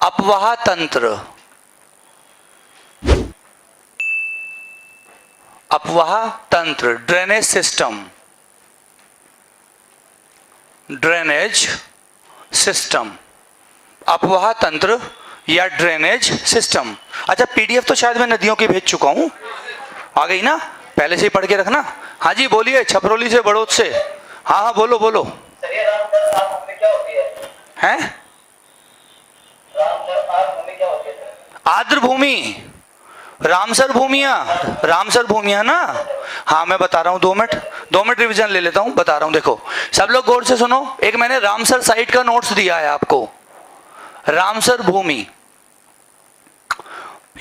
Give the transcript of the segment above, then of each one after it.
अपवाह तंत्र, अपवाह तंत्र, ड्रेनेज सिस्टम, ड्रेनेज सिस्टम, अपवाह तंत्र या ड्रेनेज सिस्टम। अच्छा, पीडीएफ तो शायद मैं नदियों की भेज चुका हूं, आ गई ना, पहले से ही पढ़ के रखना। हाँ जी बोलिए, छपरोली से, बड़ौद से। हाँ हाँ बोलो बोलो। हैं? आर्द्र भूमि, रामसर भूमिया, रामसर भूमिया ना। हाँ मैं बता रहा हूँ, 2 मिनट रिवीजन ले लेता हूँ, बता रहा हूँ। देखो सब लोग गौर से सुनो, एक मैंने रामसर साइट का नोट्स दिया है आपको। रामसर भूमि,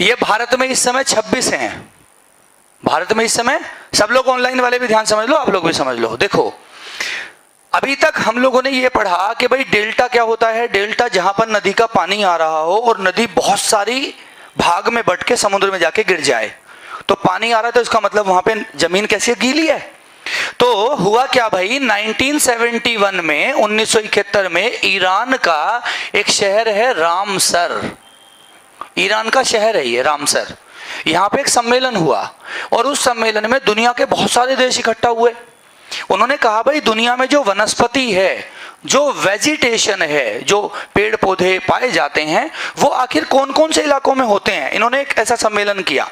ये भारत में इस समय 26 हैं। भारत में इस समय, सब लोग ऑनलाइन वाले भी ध्यान समझ लो, आप लोग भी समझ लो। देखो अभी तक हम लोगों ने ये पढ़ा कि भाई डेल्टा क्या होता है। डेल्टा जहां पर नदी का पानी आ रहा हो और नदी बहुत सारी भाग में बट के समुद्र में जाके गिर जाए, तो पानी आ रहा है तो इसका मतलब वहां पे जमीन कैसी गीली है। तो हुआ क्या भाई, 1971 में, 1971 में ईरान का एक शहर है रामसर, ईरान का शहर है ये रामसर। यहां पे एक सम्मेलन हुआ और उस सम्मेलन में दुनिया के बहुत सारे देश इकट्ठा हुए। उन्होंने कहा भाई दुनिया में जो वनस्पति है, जो वेजिटेशन है, जो पेड़ पौधे पाए जाते हैं, वो आखिर कौन कौन से इलाकों में होते हैं। इन्होंने एक ऐसा सम्मेलन किया।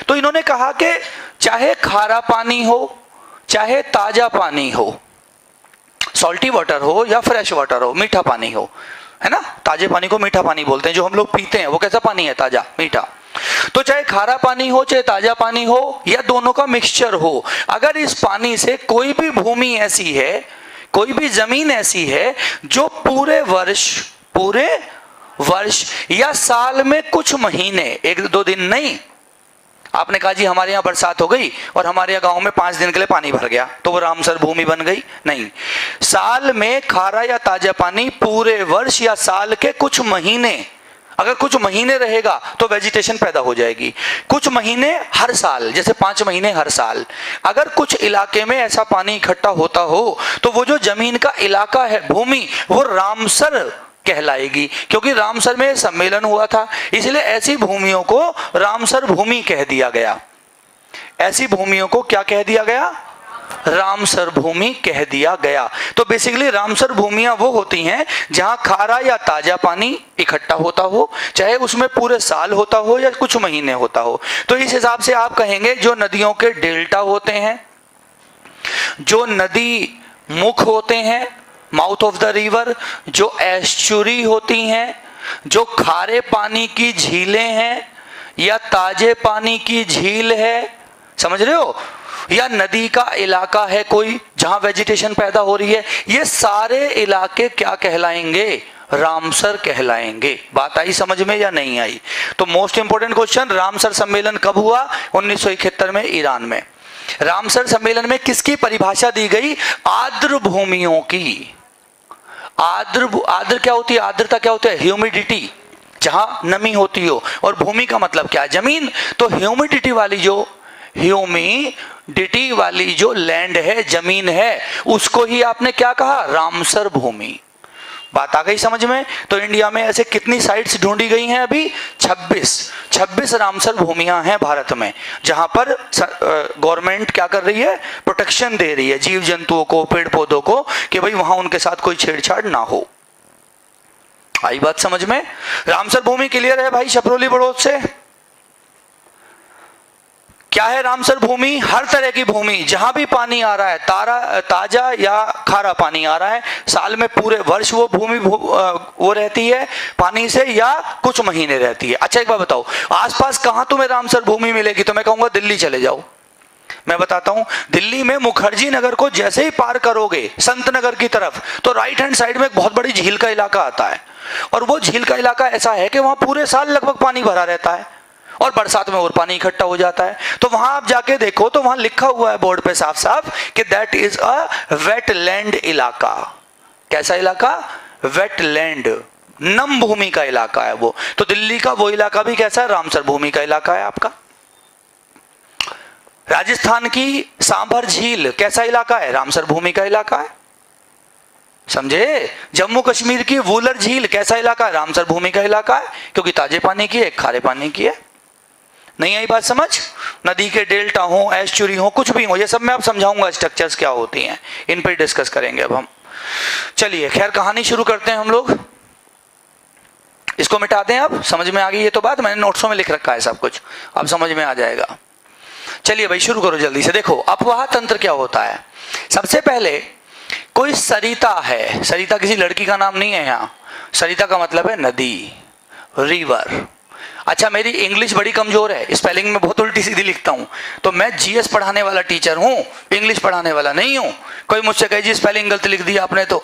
तो इन्होंने कहा कि चाहे खारा पानी हो, चाहे ताजा पानी हो, सॉल्टी वाटर हो या फ्रेश वाटर हो, मीठा पानी हो, है ना, ताजे पानी को मीठा पानी बोलते हैं। जो हम लोग पीते हैं वो कैसा पानी है, ताजा मीठा। तो चाहे खारा पानी हो, चाहे ताजा पानी हो, या दोनों का मिक्सचर हो, अगर इस पानी से कोई भी भूमि ऐसी है, कोई भी जमीन ऐसी है जो पूरे वर्ष या साल में कुछ महीने, 1-2 दिन नहीं, आपने कहा जी हमारे यहाँ बरसात हो गई और हमारे यहाँ गांव में 5 दिन के लिए पानी भर गया तो वो रामसर भूमि बन गई, नहीं। साल में खारा या ताजा पानी पूरे वर्ष या साल के कुछ महीने, अगर कुछ महीने रहेगा तो वेजिटेशन पैदा हो जाएगी। कुछ महीने हर साल, जैसे 5 महीने हर साल, अगर कुछ इलाके में ऐसा पानी इकट्ठा होता हो तो वो जो जमीन का इलाका है, भूमि, वो रामसर कहलाएगी। क्योंकि रामसर में सम्मेलन हुआ था, इसलिए ऐसी भूमियों को रामसर भूमि कह दिया गया। ऐसी भूमियों को क्या कह दिया गया, रामसर भूमि कह दिया गया। तो बेसिकली रामसर भूमियां वो होती हैं जहां खारा या ताजा पानी इकट्ठा होता हो, चाहे उसमें पूरे साल होता हो या कुछ महीने होता हो। तो इस हिसाब से आप कहेंगे जो नदियों के डेल्टा होते हैं, जो नदी मुख होते हैं, माउथ ऑफ द रिवर, जो एस्चुरी होती हैं, जो खारे पानी की झीलें हैं या ताजे पानी की झील है, समझ रहे हो, या नदी का इलाका है कोई जहां वेजिटेशन पैदा हो रही है, ये सारे इलाके क्या कहलाएंगे, रामसर कहलाएंगे। बात आई समझ में या नहीं आई? तो मोस्ट इंपोर्टेंट क्वेश्चन, रामसर सम्मेलन कब हुआ, 1971 में ईरान में। रामसर सम्मेलन में किसकी परिभाषा दी गई, आर्द्र भूमियों की। आर्द्र क्या होती है, आर्द्रता क्या होती है, ह्यूमिडिटी, जहां नमी होती हो, और भूमि का मतलब क्या है, जमीन। तो ह्यूमिडिटी वाली जो लैंड है, जमीन है, उसको ही आपने क्या कहा, रामसर भूमि। बात आ गई समझ में? तो इंडिया में ऐसे कितनी साइट्स ढूंढी गई हैं अभी, 26 रामसर भूमियां हैं भारत में, जहां पर गवर्नमेंट क्या कर रही है, प्रोटेक्शन दे रही है जीव जंतुओं को, पेड़ पौधों को, कि भाई वहां उनके साथ कोई छेड़छाड़ ना हो। आई बात समझ में? रामसर भूमि क्लियर है भाई, छपरोली बड़ौद से? क्या है रामसर भूमि? हर तरह की भूमि जहां भी पानी आ रहा है, ताजा या खारा पानी आ रहा है, साल में पूरे वर्ष वो भूमि वो रहती है पानी से, या कुछ महीने रहती है। अच्छा एक बात बताओ, आसपास कहां तुम्हें रामसर भूमि मिलेगी? तो मैं कहूंगा दिल्ली चले जाओ। मैं बताता हूं, दिल्ली में मुखर्जी नगर को जैसे ही पार करोगे संत नगर की तरफ, तो राइट हैंड साइड में एक बहुत बड़ी झील का इलाका आता है, और वो झील का इलाका ऐसा है कि वहां पूरे साल लगभग पानी भरा रहता है, और बरसात में और पानी इकट्ठा हो जाता है। तो वहां आप जाके देखो तो वहां लिखा हुआ है बोर्ड पे साफ साफ कि दैट इज अ वेटलैंड इलाका। कैसा इलाका? वेटलैंड, नम भूमि का इलाका है वो। तो दिल्ली का वो इलाका भी कैसा है, रामसर भूमि का इलाका है आपका। राजस्थान की सांभर झील कैसा इलाका है, रामसर भूमि का इलाका है। समझे? जम्मू कश्मीर की वूलर झील कैसा इलाका है? रामसर भूमि का इलाका है, क्योंकि ताजे पानी की है, खारे पानी की है। नहीं आई बात समझ? नदी के डेल्टा हो, एस्चुरी हो, कुछ भी हो, ये सब मैं अब समझाऊंगा स्ट्रक्चर्स क्या होती हैं, इन पर डिस्कस करेंगे अब हम। चलिए खैर कहानी शुरू करते हैं हम लोग। इसको मिटा दें, अब समझ में आ गई ये तो बात, मैंने नोट्सों में लिख रखा है सब कुछ, अब समझ में आ जाएगा। चलिए भाई शुरू करो जल्दी से। देखो अपवाह तंत्र क्या होता है। सबसे पहले कोई सरिता है, सरिता किसी लड़की का नाम नहीं है यहाँ, सरिता का मतलब है नदी, रिवर। अच्छा मेरी इंग्लिश बड़ी कमजोर है, स्पेलिंग में बहुत उल्टी सीधी लिखता हूँ, तो मैं जीएस पढ़ाने वाला टीचर हूँ, इंग्लिश पढ़ाने वाला नहीं हूँ। कोई मुझसे कहे जी स्पेलिंग गलत लिख दी आपने, तो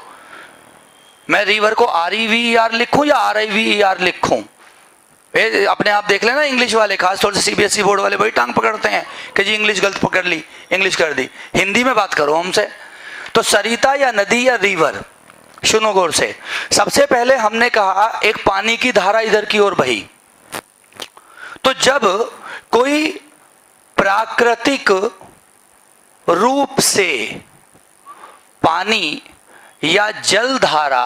मैं रिवर को REVER लिखूं या RIVER लिखूं? अपने आप देख लेना, इंग्लिश वाले खास तौर से CBSE बोर्ड वाले बड़ी टांग पकड़ते हैं कि जी इंग्लिश गलत पकड़ ली, इंग्लिश कर दी। हिंदी में बात करो हमसे। तो सरिता या नदी या रिवर, सुनो गौर से। सबसे पहले हमने कहा एक पानी की धारा इधर की ओर बही, तो जब कोई प्राकृतिक रूप से पानी या जल धारा,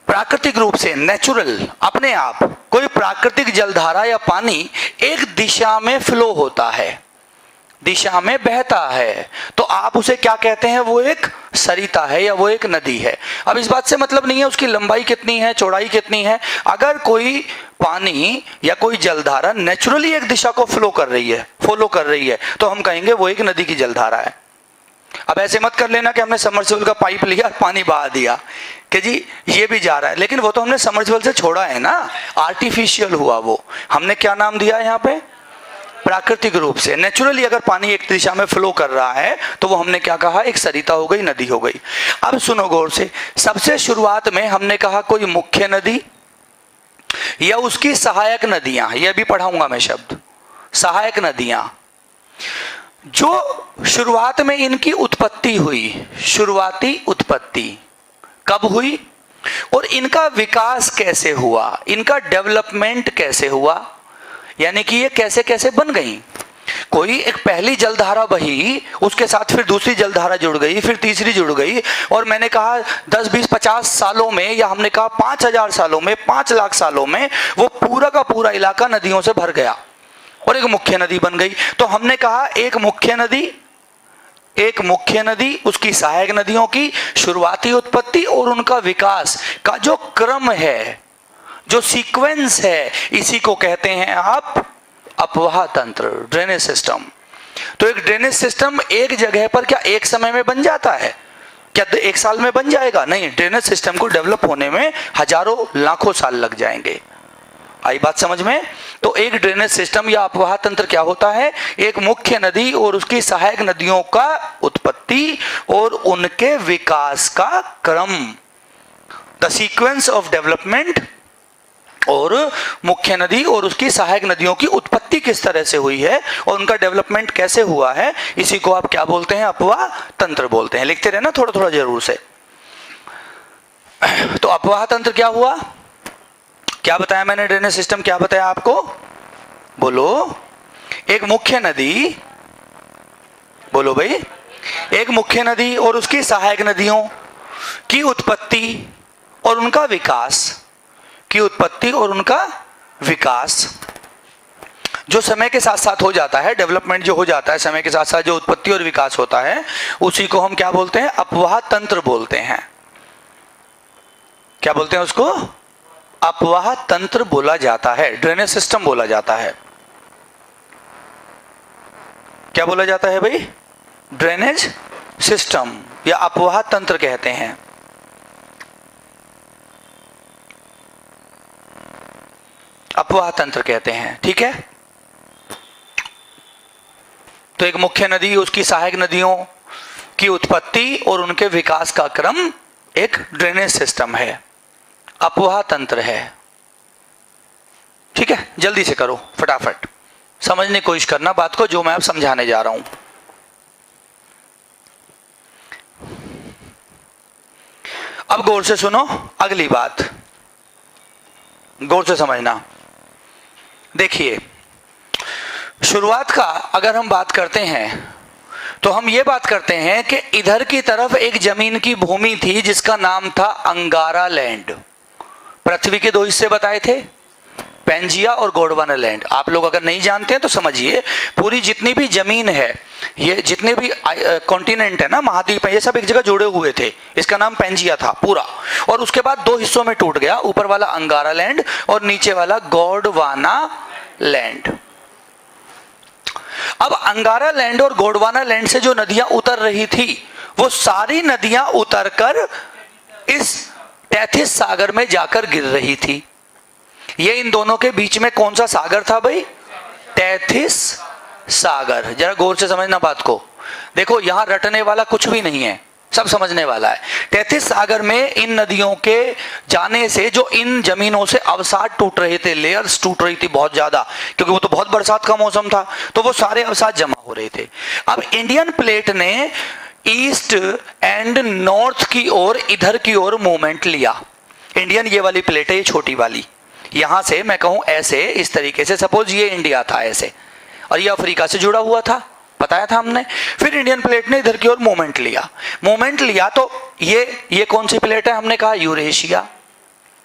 प्राकृतिक रूप से नेचुरल अपने आप कोई प्राकृतिक जलधारा या पानी एक दिशा में फ्लो होता है, दिशा में बहता है, तो आप उसे क्या कहते हैं? वो एक सरिता है या वो एक नदी है। अब इस बात से मतलब नहीं है उसकी लंबाई कितनी है, चौड़ाई कितनी है। अगर कोई पानी या कोई जलधारा नेचुरली एक दिशा को फ्लो कर रही है, फॉलो कर रही है, तो हम कहेंगे वो एक नदी की जलधारा है। अब ऐसे मत कर लेना कि हमने समरसेबल का पाइप लिया, पानी बहा दिया कि जी ये भी जा रहा है, लेकिन वो तो हमने समरसेबल से छोड़ा है ना, आर्टिफिशियल हुआ वो। हमने क्या नाम दिया है यहाँ पे? प्राकृतिक रूप से। नेचुरली अगर पानी एक दिशा में फ्लो कर रहा है तो वो हमने क्या कहा? एक सरिता हो गई, नदी हो गई। अब सुनो गौर से, सबसे शुरुआत में हमने कहा कोई मुख्य नदी या उसकी सहायक नदियां, यह भी पढ़ाऊंगा मैं शब्द, सहायक नदियां, जो शुरुआत में इनकी उत्पत्ति हुई, शुरुआती उत्पत्ति कब हुई और इनका विकास कैसे हुआ, इनका डेवलपमेंट कैसे हुआ, यानी कि ये कैसे कैसे बन गई। कोई एक पहली जलधारा बही, उसके साथ फिर दूसरी जलधारा जुड़ गई, फिर तीसरी जुड़ गई, और मैंने कहा 10, 20, 50 सालों में, या हमने कहा 5000 सालों में, 5 लाख सालों में वो पूरा का पूरा इलाका नदियों से भर गया और एक मुख्य नदी बन गई। तो हमने कहा एक मुख्य नदी, उसकी सहायक नदियों की शुरुआती उत्पत्ति और उनका विकास का जो क्रम है, जो सीक्वेंस है, इसी को कहते हैं आप अपवाह तंत्र, ड्रेनेज सिस्टम। तो एक ड्रेनेज सिस्टम एक जगह पर क्या एक समय में बन जाता है? क्या एक साल में बन जाएगा? नहीं, ड्रेनेज सिस्टम को डेवलप होने में हजारों लाखों साल लग जाएंगे। आई बात समझ में? तो एक ड्रेनेज सिस्टम या अपवाह तंत्र क्या होता है? एक मुख्य नदी और उसकी सहायक नदियों का उत्पत्ति और उनके विकास का क्रम, द सीक्वेंस ऑफ डेवलपमेंट, और मुख्य नदी और उसकी सहायक नदियों की उत्पत्ति किस तरह से हुई है और उनका डेवलपमेंट कैसे हुआ है, इसी को आप क्या बोलते हैं? अपवाह तंत्र बोलते हैं। लिखते रहना थोड़ा थोड़ा जरूर से। तो अपवाह तंत्र क्या हुआ? क्या बताया मैंने? ड्रेनेज सिस्टम क्या बताया आपको? बोलो। एक मुख्य नदी, बोलो भाई, एक मुख्य नदी और उसकी सहायक नदियों की उत्पत्ति और उनका विकास, की उत्पत्ति और उनका विकास जो समय के साथ साथ हो जाता है, डेवलपमेंट जो हो जाता है समय के साथ साथ, जो उत्पत्ति और विकास होता है, उसी को हम क्या बोलते हैं? अपवाह तंत्र बोलते हैं। क्या बोलते हैं उसको? अपवाह तंत्र बोला जाता है, ड्रेनेज सिस्टम बोला जाता है। क्या बोला जाता है भाई? ड्रेनेज सिस्टम या अपवाह तंत्र कहते हैं। अपवाह तंत्र कहते हैं, ठीक है। तो एक मुख्य नदी, उसकी सहायक नदियों की उत्पत्ति और उनके विकास का क्रम एक ड्रेनेज सिस्टम है, अपवाह तंत्र है, ठीक है। जल्दी से करो, फटाफट समझने की कोशिश करना बात को, जो मैं अब समझाने जा रहा हूं। अब गौर से सुनो अगली बात, गौर से समझना। देखिए, शुरुआत का अगर हम बात करते हैं तो हम ये बात करते हैं कि इधर की तरफ एक जमीन की भूमि थी जिसका नाम था अंगारा लैंड। पृथ्वी के दो हिस्से बताए थे, पेंजिया और गोंडवाना लैंड। आप लोग अगर नहीं जानते हैं तो समझिए, पूरी जितनी भी जमीन है, ये जितने भी कॉन्टिनेंट है ना, महाद्वीप है, ये सब एक जगह जुड़े हुए थे। इसका नाम पेंजिया था पूरा, और उसके बाद दो हिस्सों में टूट गया, ऊपर वाला अंगारा लैंड और नीचे वाला गोंडवाना लैंड। अब अंगारा लैंड और गोंडवाना लैंड से जो नदियां उतर रही थी, वो सारी नदियां उतरकर इस टेथिस सागर में जाकर गिर रही थी। ये इन दोनों के बीच में कौन सा सागर था भाई? टेथिस सागर। जरा गौर से समझना बात को। देखो यहां रटने वाला कुछ भी नहीं है, सब समझने वाला है। टेथिस सागर में इन नदियों के जाने से जो इन जमीनों से अवसाद टूट रहे थे, लेयर्स टूट रही थी बहुत ज्यादा, क्योंकि वो तो बहुत बरसात का मौसम था, तो वो सारे अवसाद जमा हो रहे थे। अब इंडियन प्लेट ने ईस्ट एंड नॉर्थ की ओर, इधर की ओर मूवमेंट लिया। इंडियन ये वाली प्लेट है, ये छोटी वाली, यहां से मैं कहूं ऐसे, इस तरीके से, सपोज ये इंडिया था ऐसे, और ये अफ्रीका से जुड़ा हुआ था, बताया था हमने। फिर इंडियन प्लेट ने इधर की ओर मूवमेंट लिया तो ये कौन सी प्लेट है? हमने कहा यूरेशिया।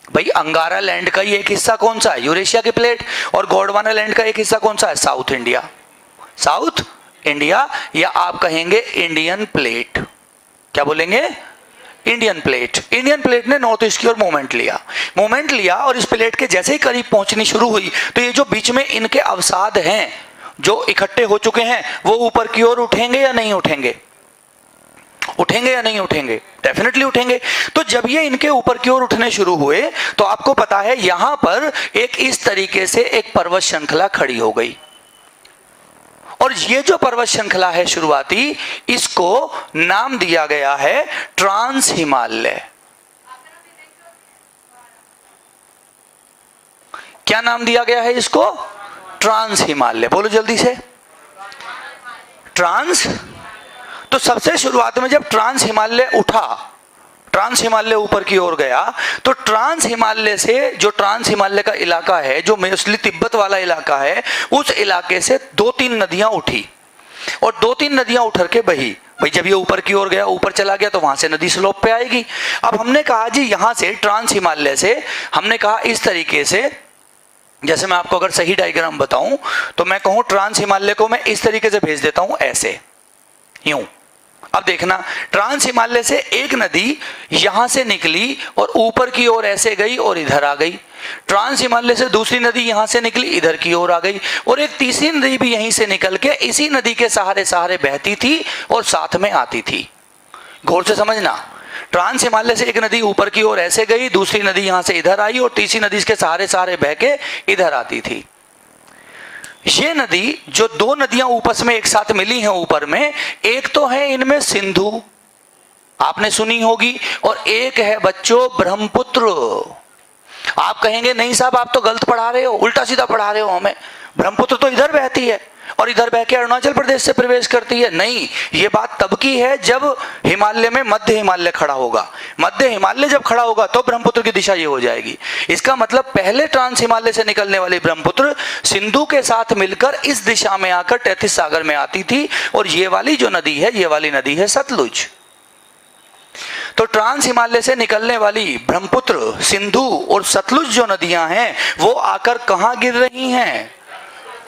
भाई अंगारा लैंड का ही एक हिस्सा कौन सा है? यूरेशिया की प्लेट। और गोंडवाना लैंड का एक हिस्सा कौन सा है? South India. साउथ इंडिया, या आप कहेंगे इंडियन प्लेट। क्या बोलेंगे? Indian plate. इंडियन प्लेट ने नॉर्थ ईस्ट की ओर मूवमेंट लिया और इस प्लेट के जैसे ही करीब पहुंचनी शुरू हुई, तो ये जो बीच में इनके अवसाद हैं जो इकट्ठे हो चुके हैं, वो ऊपर की ओर उठेंगे या नहीं उठेंगे? उठेंगे या नहीं उठेंगे? डेफिनेटली उठेंगे। तो जब ये इनके ऊपर की ओर उठने शुरू हुए, तो आपको पता है यहां पर एक इस तरीके से एक पर्वत श्रृंखला खड़ी हो गई, और ये जो पर्वत श्रृंखला है शुरुआती, इसको नाम दिया गया है ट्रांस हिमालय। क्या नाम दिया गया है इसको? ट्रांस हिमालय। बोलो जल्दी से, ट्रांस। तो सबसे शुरुआत में जब ट्रांस हिमालय उठा, ट्रांस हिमालय ऊपर की ओर गया, तो ट्रांस हिमालय से, जो ट्रांस हिमालय का इलाका है, जो मोस्टली तिब्बत वाला इलाका है, उस इलाके से 2-3 नदियां उठी, और 2-3 नदियां उठर के बही। भाई जब ये ऊपर की ओर गया, ऊपर चला गया, तो वहां से नदी स्लोप पे आएगी। अब हमने कहा जी यहां से ट्रांस हिमालय से, हमने कहा इस तरीके से, जैसे मैं आपको अगर सही डायग्राम बताऊं, तो मैं कहूं ट्रांस हिमालय को मैं इस तरीके से भेज देता हूं, ऐसे, यूं। अब देखना, ट्रांस हिमालय से एक नदी यहां से निकली और ऊपर की ओर ऐसे गई और इधर आ गई। ट्रांस हिमालय से दूसरी नदी यहां से निकली, इधर की ओर आ गई, और एक तीसरी नदी भी यहीं से निकल के इसी नदी के सहारे सहारे बहती थी और साथ में आती थी। गौर से समझना, ट्रांस हिमालय से एक नदी ऊपर की ओर ऐसे गई, दूसरी नदी यहां से इधर आई, और तीसरी नदी इसके सहारे सहारे बह के इधर आती थी। ये नदी, जो 2 नदियां ऊपर में एक साथ मिली हैं ऊपर में, एक तो है इनमें सिंधु, आपने सुनी होगी, और एक है बच्चों ब्रह्मपुत्र। आप कहेंगे नहीं साहब आप तो गलत पढ़ा रहे हो, उल्टा सीधा पढ़ा रहे हो हमें। ब्रह्मपुत्र तो इधर बहती है और इधर बह के अरुणाचल प्रदेश से प्रवेश करती है। नहीं, ये बात तब की है जब हिमालय में मध्य हिमालय खड़ा होगा। मध्य हिमालय जब खड़ा होगा तो ब्रह्मपुत्र की दिशा ये हो जाएगी। इसका मतलब पहले ट्रांस हिमालय से निकलने वाली ब्रह्मपुत्र सिंधु के साथ मिलकर इस दिशा में आकर टेथिस सागर में आती थी, और ये वाली जो नदी है, ये वाली नदी है सतलुज। तो ट्रांस हिमालय से निकलने वाली ब्रह्मपुत्र, सिंधु और सतलुज जो नदियां हैं, वो आकर कहां गिर रही हैं?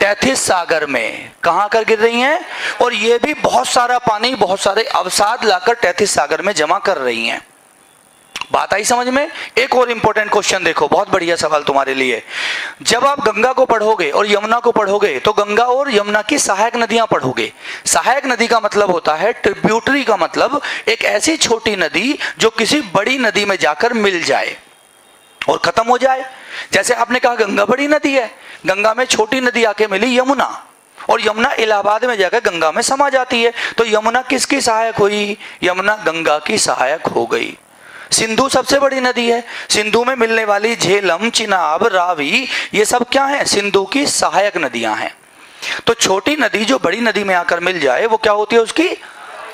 टेथिस सागर में। कहां आकर गिर रही हैं? और ये भी बहुत सारा पानी, बहुत सारे अवसाद लाकर टेथिस सागर में जमा कर रही हैं। बात आई समझ में? एक और इंपॉर्टेंट क्वेश्चन देखो, बहुत बढ़िया सवाल तुम्हारे लिए। जब आप गंगा को पढ़ोगे और यमुना को पढ़ोगे, तो गंगा और यमुना की सहायक नदियां पढ़ोगे। सहायक नदी का मतलब होता है, ट्रिब्यूटरी का मतलब एक ऐसी छोटी नदी जो किसी बड़ी नदी में जाकर मिल जाए और खत्म हो जाए। जैसे आपने कहा गंगा बड़ी नदी है, गंगा में छोटी नदी आके मिली यमुना, और यमुना इलाहाबाद में जाकर गंगा में समा जाती है। तो यमुना किसकी सहायक हुई? यमुना गंगा की सहायक हो गई। सिंधु सबसे बड़ी नदी है, सिंधु में मिलने वाली झेलम, चिनाब, रावी, ये सब क्या है? सिंधु की सहायक नदियां हैं। तो छोटी नदी जो बड़ी नदी में आकर मिल जाए, वो क्या होती है उसकी?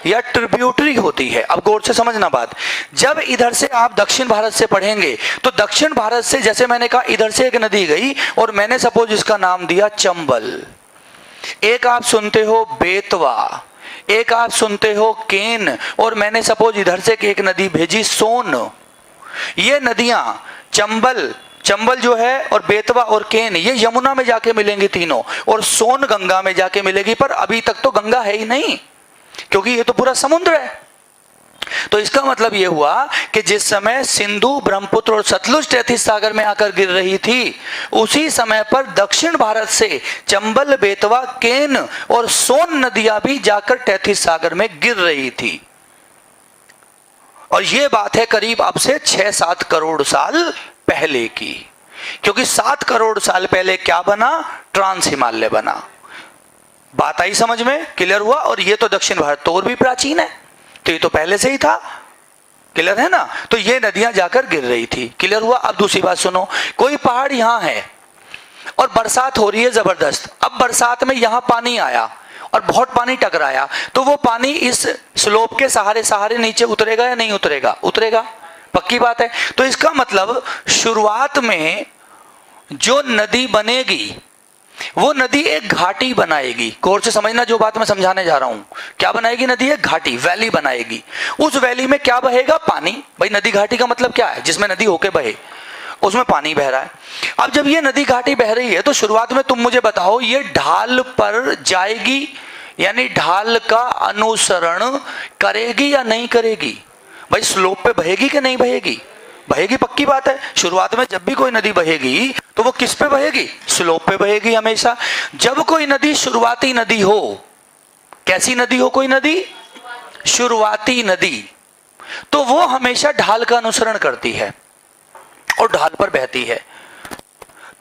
या ट्रिब्यूटरी होती है। अब गौर से समझना बात, जब इधर से आप दक्षिण भारत से पढ़ेंगे, तो दक्षिण भारत से, जैसे मैंने कहा इधर से एक नदी गई और मैंने सपोज इसका नाम दिया चंबल, एक आप सुनते हो बेतवा, एक आप सुनते हो केन, और मैंने सपोज इधर से एक नदी भेजी सोन। ये नदियां चंबल जो है और बेतवा और केन, ये यमुना में जाके मिलेंगी तीनों, और सोन गंगा में जाके मिलेगी। पर अभी तक तो गंगा है ही नहीं, क्योंकि ये तो पूरा समुद्र है। तो इसका मतलब ये हुआ कि जिस समय सिंधु, ब्रह्मपुत्र और सतलुज तैथिस सागर में आकर गिर रही थी, उसी समय पर दक्षिण भारत से चंबल, बेतवा, केन और सोन नदियां भी जाकर तैथिस सागर में गिर रही थी। और ये बात है करीब अब से 6-7 करोड़ साल पहले की, क्योंकि 7 करोड़ साल पहले क्या बना? ट्रांस हिमालय बना। बात आई समझ में? क्लियर हुआ? और ये तो दक्षिण भारत तो और भी प्राचीन है, तो ये तो पहले से ही था। क्लियर है ना? तो ये नदियां जाकर गिर रही थी। क्लियर हुआ? अब दूसरी बात सुनो, कोई पहाड़ यहां है और बरसात हो रही है जबरदस्त। अब बरसात में यहां पानी आया और बहुत पानी टकराया, तो वो पानी इस स्लोप के सहारे सहारे नीचे उतरेगा या नहीं उतरेगा? उतरेगा, पक्की बात है। तो इसका मतलब शुरुआत में जो नदी बनेगी वो नदी एक घाटी बनाएगी। गौर से समझना जो बात मैं समझाने जा रहा हूं। क्या बनाएगी नदी? एक घाटी, वैली बनाएगी। उस वैली में क्या बहेगा? पानी। भाई नदी घाटी का मतलब क्या है? जिसमें नदी होके बहे, उसमें पानी बह रहा है। अब जब ये नदी घाटी बह रही है तो शुरुआत में तुम मुझे बताओ, ये ढाल पर जाएगी, यानी ढाल का अनुसरण करेगी या नहीं करेगी? भाई स्लोप पे बहेगी कि नहीं बहेगी? बहेगी, पक्की बात है। शुरुआत में जब भी कोई नदी बहेगी तो वो किस पे बहेगी? स्लोप पे बहेगी हमेशा। जब कोई नदी शुरुआती नदी हो, कैसी नदी हो कोई नदी? शुरुआती नदी, तो वो हमेशा ढाल का अनुसरण करती है और ढाल पर बहती है।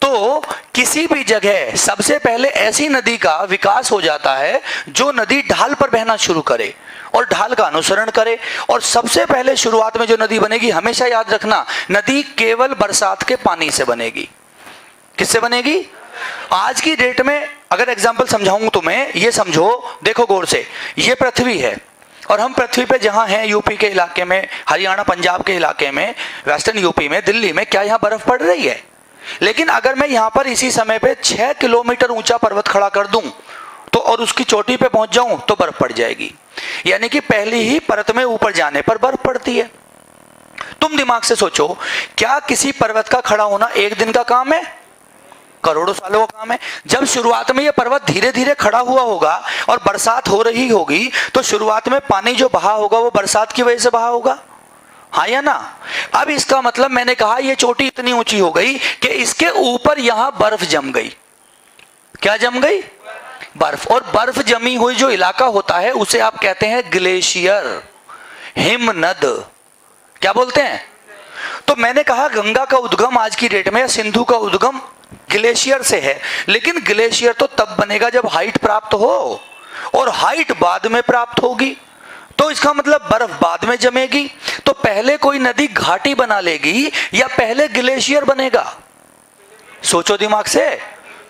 तो किसी भी जगह सबसे पहले ऐसी नदी का विकास हो जाता है जो नदी ढाल पर बहना शुरू करे और ढाल का अनुसरण करे। और सबसे पहले शुरुआत में जो नदी बनेगी, हमेशा याद रखना, नदी केवल बरसात के पानी से बनेगी। किससे बनेगी? आज की डेट में अगर एग्जांपल समझाऊं तुम्हें, ये समझो, देखो गौर से, ये पृथ्वी है और हम पृथ्वी पे जहां हैं, यूपी के इलाके में, हरियाणा पंजाब के इलाके में, वेस्टर्न यूपी में, दिल्ली में, क्या यहां बर्फ पड़ रही है? लेकिन अगर मैं यहां पर इसी समय पे 6 किलोमीटर ऊंचा पर्वत खड़ा कर दूं तो और उसकी चोटी पे पहुंच जाऊं तो बर्फ पड़ जाएगी। यानी कि पहली ही परत में ऊपर जाने पर बर्फ पड़ती है। तुम दिमाग से सोचो, क्या किसी पर्वत का खड़ा होना एक दिन का काम है? करोड़ों सालों का काम है। जब शुरुआत में यह पर्वत धीरे धीरे खड़ा हुआ होगा और बरसात हो रही होगी, तो शुरुआत में पानी जो बहा होगा वो बरसात की वजह से बहा होगा, हाँ या ना? अब इसका मतलब मैंने कहा ये चोटी इतनी ऊंची हो गई कि इसके ऊपर यहां बर्फ जम गई। क्या जम गई? बर्फ। और बर्फ जमी हुई जो इलाका होता है उसे आप कहते हैं ग्लेशियर, हिमनद। क्या बोलते हैं? तो मैंने कहा गंगा का उद्गम आज की डेट में, सिंधु का उद्गम ग्लेशियर से है। लेकिन ग्लेशियर तो तब बनेगा जब हाइट प्राप्त हो, और हाइट बाद में प्राप्त होगी। तो इसका मतलब बर्फ बाद में जमेगी। तो पहले कोई नदी घाटी बना लेगी या पहले ग्लेशियर बनेगा? सोचो दिमाग से।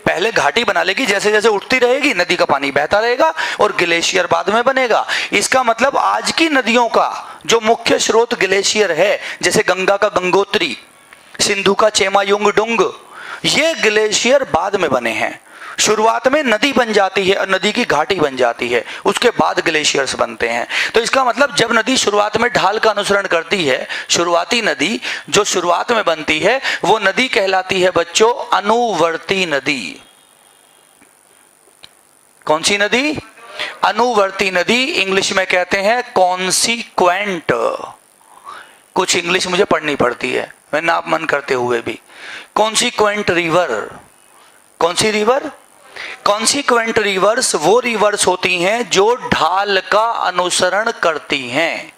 पहले घाटी बना लेगी, जैसे जैसे उठती रहेगी नदी का पानी बहता रहेगा, और ग्लेशियर बाद में बनेगा। इसका मतलब आज की नदियों का जो मुख्य स्रोत ग्लेशियर है, जैसे गंगा का गंगोत्री, सिंधु का चेमायुंगडुंग, ये ग्लेशियर बाद में बने हैं। शुरुआत में नदी बन जाती है और नदी की घाटी बन जाती है, उसके बाद ग्लेशियर्स बनते हैं। तो इसका मतलब जब नदी शुरुआत में ढाल का अनुसरण करती है, शुरुआती नदी जो शुरुआत में बनती है वो नदी कहलाती है बच्चों अनुवर्ती नदी। कौन सी नदी? अनुवर्ती नदी। इंग्लिश में कहते हैं कॉन्सिक्वेंट। कुछ इंग्लिश मुझे पढ़नी पड़ती है, मैं नाप मन करते हुए भी। Consequent river. कौन सी रिवर? कॉन्सिक्वेंट रिवर्स वो रिवर्स होती हैं जो ढाल का अनुसरण करती हैं,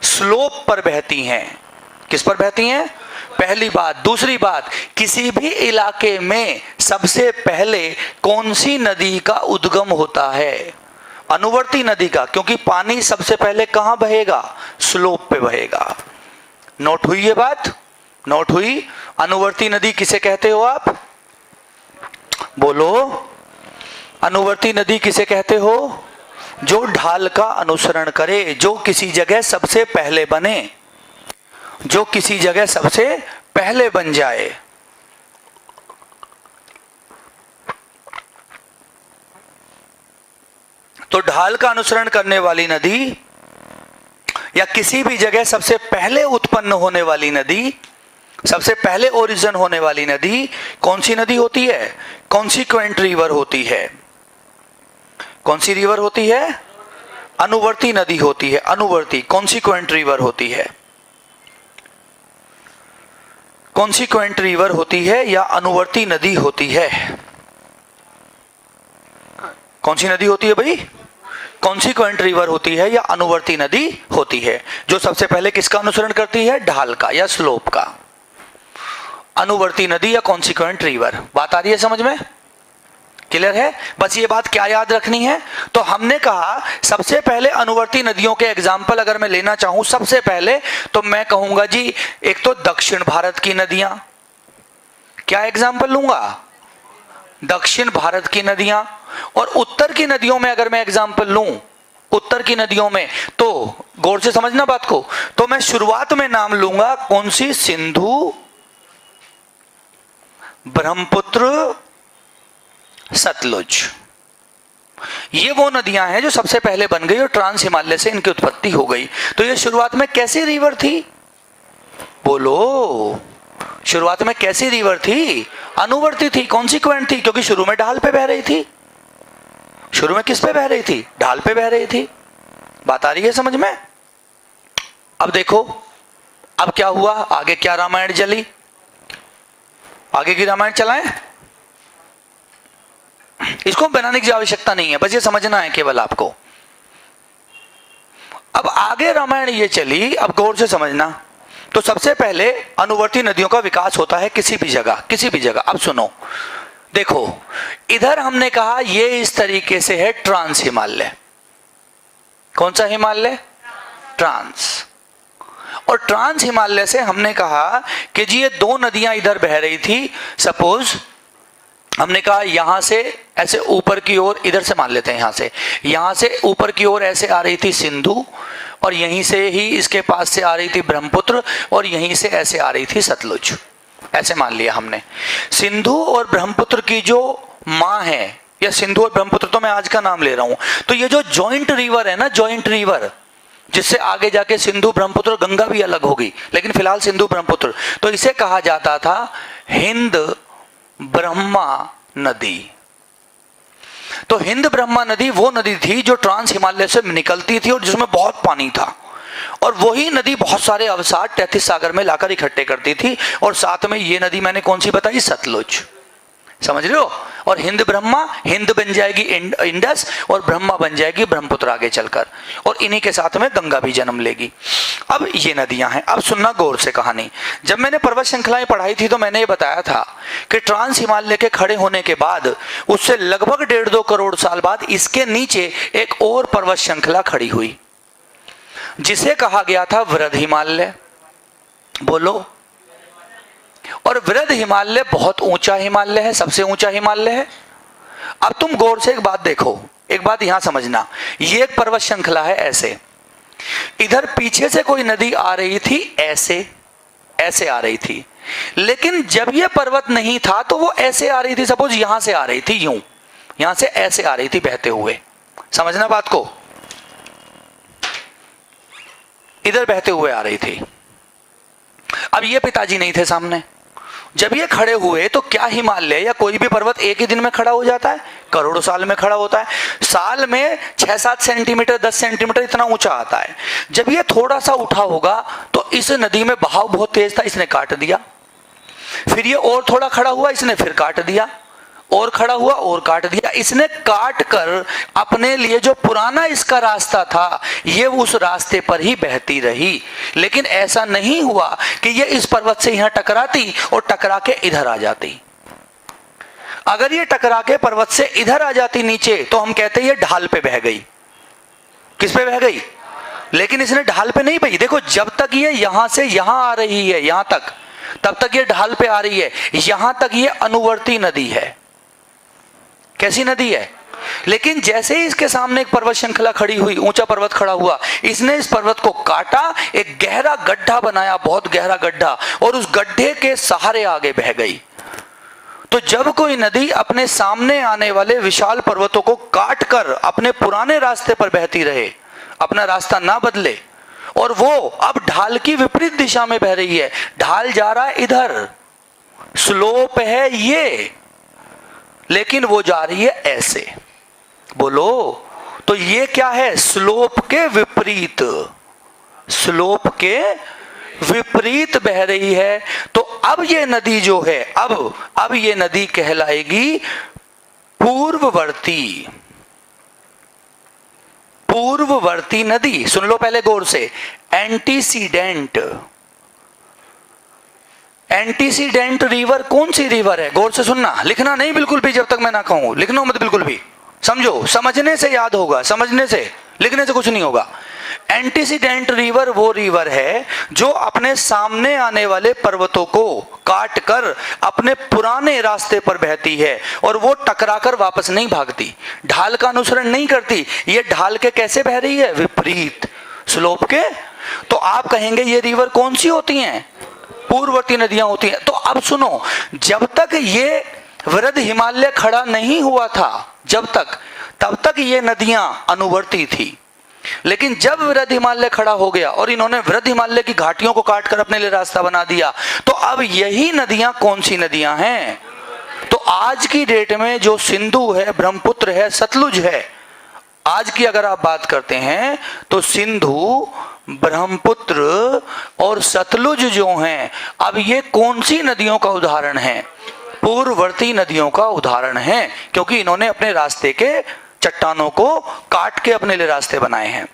स्लोप पर बहती हैं। किस पर बहती हैं? पहली बात। दूसरी बात, किसी भी इलाके में सबसे पहले कौन सी नदी का उद्गम होता है? अनुवर्ती नदी का, क्योंकि पानी सबसे पहले कहां बहेगा? स्लोप पे बहेगा। नोट हुई ये बात? नोट हुई? अनुवर्ती नदी किसे कहते हो आप? बोलो, अनुवर्ती नदी किसे कहते हो? जो ढाल का अनुसरण करे, जो किसी जगह सबसे पहले बने, जो किसी जगह सबसे पहले बन जाए। तो ढाल का अनुसरण करने वाली नदी या किसी भी जगह सबसे पहले उत्पन्न होने वाली नदी, सबसे पहले ओरिजिन होने वाली नदी कौन सी नदी होती है? कॉन्सिक्वेंट रिवर होती है। कौन सी रिवर होती है? अनुवर्ती नदी होती है। अनुवर्ती, कॉन्सिक्वेंट रिवर होती है। कॉन्सिक्वेंट रिवर होती है या अनुवर्ती नदी होती है? कौन सी नदी होती है भाई? कॉन्सिक्वेंट रिवर होती है या अनुवर्ती नदी होती है, जो सबसे पहले किसका अनुसरण करती है? ढाल का या स्लोप का। अनुवर्ती नदी या कॉन्सिक्वेंट रिवर। बात आ रही है समझ में? क्लियर है? बस ये बात क्या याद रखनी है? तो हमने कहा सबसे पहले अनुवर्ती नदियों के एग्जाम्पल अगर मैं लेना चाहूं सबसे पहले, तो मैं कहूंगा जी एक तो दक्षिण भारत की नदियां। क्या एग्जाम्पल लूंगा? दक्षिण भारत की नदियां। और उत्तर की नदियों में अगर मैं एग्जाम्पल लूं, उत्तर की नदियों में, तो गौर से समझना बात को, तो मैं शुरुआत में नाम लूंगा कौन सी? सिंधु, ब्रह्मपुत्र, सतलुज। ये वो नदियां हैं जो सबसे पहले बन गई और ट्रांस हिमालय से इनकी उत्पत्ति हो गई। तो ये शुरुआत में कैसी रिवर थी? बोलो, शुरुआत में कैसी रिवर थी? अनुवर्ती थी, कॉन्सिक्वेंट थी, क्योंकि शुरू में ढाल पे बह रही थी। शुरू में किस पे बह रही थी? ढाल पे बह रही थी। बात आ रही है समझ में? अब देखो, अब क्या हुआ? आगे क्या रामायण चली? आगे की रामायण चलाएं? इसको बनाने की आवश्यकता नहीं है, बस ये समझना है केवल आपको। अब आगे रामायण ये चली, अब गौर से समझना। तो सबसे पहले अनुवर्ती नदियों का विकास होता है किसी भी जगह, किसी भी जगह। अब सुनो, देखो इधर हमने कहा ये इस तरीके से है ट्रांस हिमालय। कौन सा हिमालय? ट्रांस। और ट्रांस हिमालय से हमने कहा कि जी ये दो नदियां इधर बह रही थी। सपोज हमने कहा यहां से ऐसे ऊपर की ओर, इधर से मान लेते हैं, यहां से ऊपर की ओर ऐसे आ रही थी सिंधु, और यहीं से ही इसके पास से आ रही थी ब्रह्मपुत्र, और यहीं से ऐसे आ रही थी सतलुज। ऐसे मान लिया हमने। सिंधु और ब्रह्मपुत्र की जो मां है, या सिंधु और ब्रह्मपुत्र तो मैं आज का नाम ले रहा हूं, तो ये जो जॉइंट रिवर है ना, जॉइंट रिवर, जिससे आगे जाके सिंधु ब्रह्मपुत्र गंगा भी अलग होगी, लेकिन फिलहाल सिंधु ब्रह्मपुत्र, तो इसे कहा जाता था हिंद ब्रह्मा नदी। तो हिंद ब्रह्मा नदी वो नदी थी जो ट्रांस हिमालय से निकलती थी और जिसमें बहुत पानी था, और वही नदी बहुत सारे अवसाद 33 सागर में लाकर इकट्ठे करती थी। और साथ में ये नदी मैंने कौन सी बताई? सतलुज। समझ रहे हो? और हिंद ब्रह्मा, हिंद बन जाएगी इंडस, और ब्रह्मा बन जाएगी ब्रह्मपुत्र आगे चलकर, और इन्हीं के साथ में गंगा भी जन्म लेगी। अब ये नदियां हैं। अब सुनना गौर से कहानी। जब मैंने पर्वत श्रृंखलाएं पढ़ाई थी तो मैंने ये बताया था कि ट्रांस हिमालय के खड़े होने के बाद उससे लगभग 1.5-2 करोड़ साल बाद इसके नीचे एक और पर्वत श्रृंखला खड़ी हुई, जिसे कहा गया था वृहद हिमालय। बोलो। और वृहद हिमालय बहुत ऊंचा हिमालय है, सबसे ऊंचा हिमालय है। अब तुम गौर से एक बात देखो, एक बात यहां समझना। ये एक पर्वत श्रृंखला है ऐसे, इधर पीछे से कोई नदी आ रही थी, ऐसे ऐसे आ रही थी, लेकिन जब ये पर्वत नहीं था तो वो ऐसे आ रही थी। सपोज यहां से आ रही थी, यूं यहां से ऐसे आ रही थी बहते हुए। समझना बात को, इधर बहते हुए आ रही थी। अब ये पिताजी नहीं थे सामने। जब ये खड़े हुए तो क्या हिमालय या कोई भी पर्वत एक ही दिन में खड़ा हो जाता है? करोड़ों साल में खड़ा होता है। साल में 6-7 सेंटीमीटर, 10 सेंटीमीटर इतना ऊंचा आता है। जब ये थोड़ा सा उठा होगा तो इस नदी में बहाव बहुत तेज था, इसने काट दिया। फिर ये और थोड़ा खड़ा हुआ, इसने फिर काट दिया, और खड़ा हुआ और काट दिया। इसने काट कर अपने लिए जो पुराना इसका रास्ता था, ये उस रास्ते पर ही बहती रही। लेकिन ऐसा नहीं हुआ कि ये इस पर्वत से यहां टकराती और टकरा के इधर आ जाती। अगर ये टकरा के पर्वत से इधर आ जाती नीचे, तो हम कहते ये ढाल पे बह गई। किस पे बह गई? लेकिन इसने ढाल पे नहीं बही। देखो, जब तक ये यहां से यहां आ रही है, यहां तक, तब तक ये ढाल पे आ रही है। यहां तक ये अनुवर्ती नदी है। कैसी नदी है? लेकिन जैसे ही इसके सामने एक पर्वत श्रृंखला खड़ी हुई, ऊंचा पर्वत खड़ा हुआ, इसने इस पर्वत को काटा, एक गहरा गड्ढा बनाया, बहुत गहरा गड्ढा, और उस गड्ढे के सहारे आगे बह गई। तो जब कोई नदी अपने सामने आने वाले विशाल पर्वतों को काट कर अपने पुराने रास्ते पर बहती रहे, अपना रास्ता ना बदले, और वो अब ढाल की विपरीत दिशा में बह रही है, ढाल जा रहा है इधर, स्लोप है ये, लेकिन वो जा रही है ऐसे, बोलो तो ये क्या है? स्लोप के विपरीत, स्लोप के विपरीत बह रही है। तो अब ये नदी जो है, अब ये नदी कहलाएगी पूर्ववर्ती, पूर्ववर्ती नदी। सुन लो पहले गौर से, एंटीसीडेंट, एंटीसीडेंट रिवर कौन सी रिवर है? गौर से सुनना, लिखना नहीं बिल्कुल भी, जब तक मैं ना कहूं, लिखना मत बिल्कुल भी, समझो, समझने से याद होगा, समझने से, लिखने से कुछ नहीं होगा। एंटीसीडेंट रिवर वो रिवर है जो अपने सामने आने वाले पर्वतों को काट कर अपने पुराने रास्ते पर बहती है, और वो टकराकर वापस नहीं भागती, ढाल का अनुसरण नहीं करती। ये ढाल के कैसे बह रही है? विपरीत, स्लोप के। तो आप कहेंगे ये रिवर कौन सी होती हैं? पूर्ववर्ती नदियां होती हैं। तो अब सुनो, जब तक ये वृद्ध हिमालय खड़ा नहीं हुआ था, जब तक, तब तक ये नदियां अनुवर्ती थी। लेकिन जब वृद्ध हिमालय खड़ा हो गया और इन्होंने वृद्ध हिमालय की घाटियों को काटकर अपने लिए रास्ता बना दिया, तो अब यही नदियां कौन सी नदियां हैं? तो आज की डेट में जो सिंधु है, ब्रह्मपुत्र है, सतलुज है, आज की अगर आप बात करते हैं तो सिंधु, ब्रह्मपुत्र और सतलुज जो हैं, अब ये कौन सी नदियों का उदाहरण है? पूर्ववर्ती नदियों का उदाहरण है, क्योंकि इन्होंने अपने रास्ते के चट्टानों को काट के अपने लिए रास्ते बनाए हैं।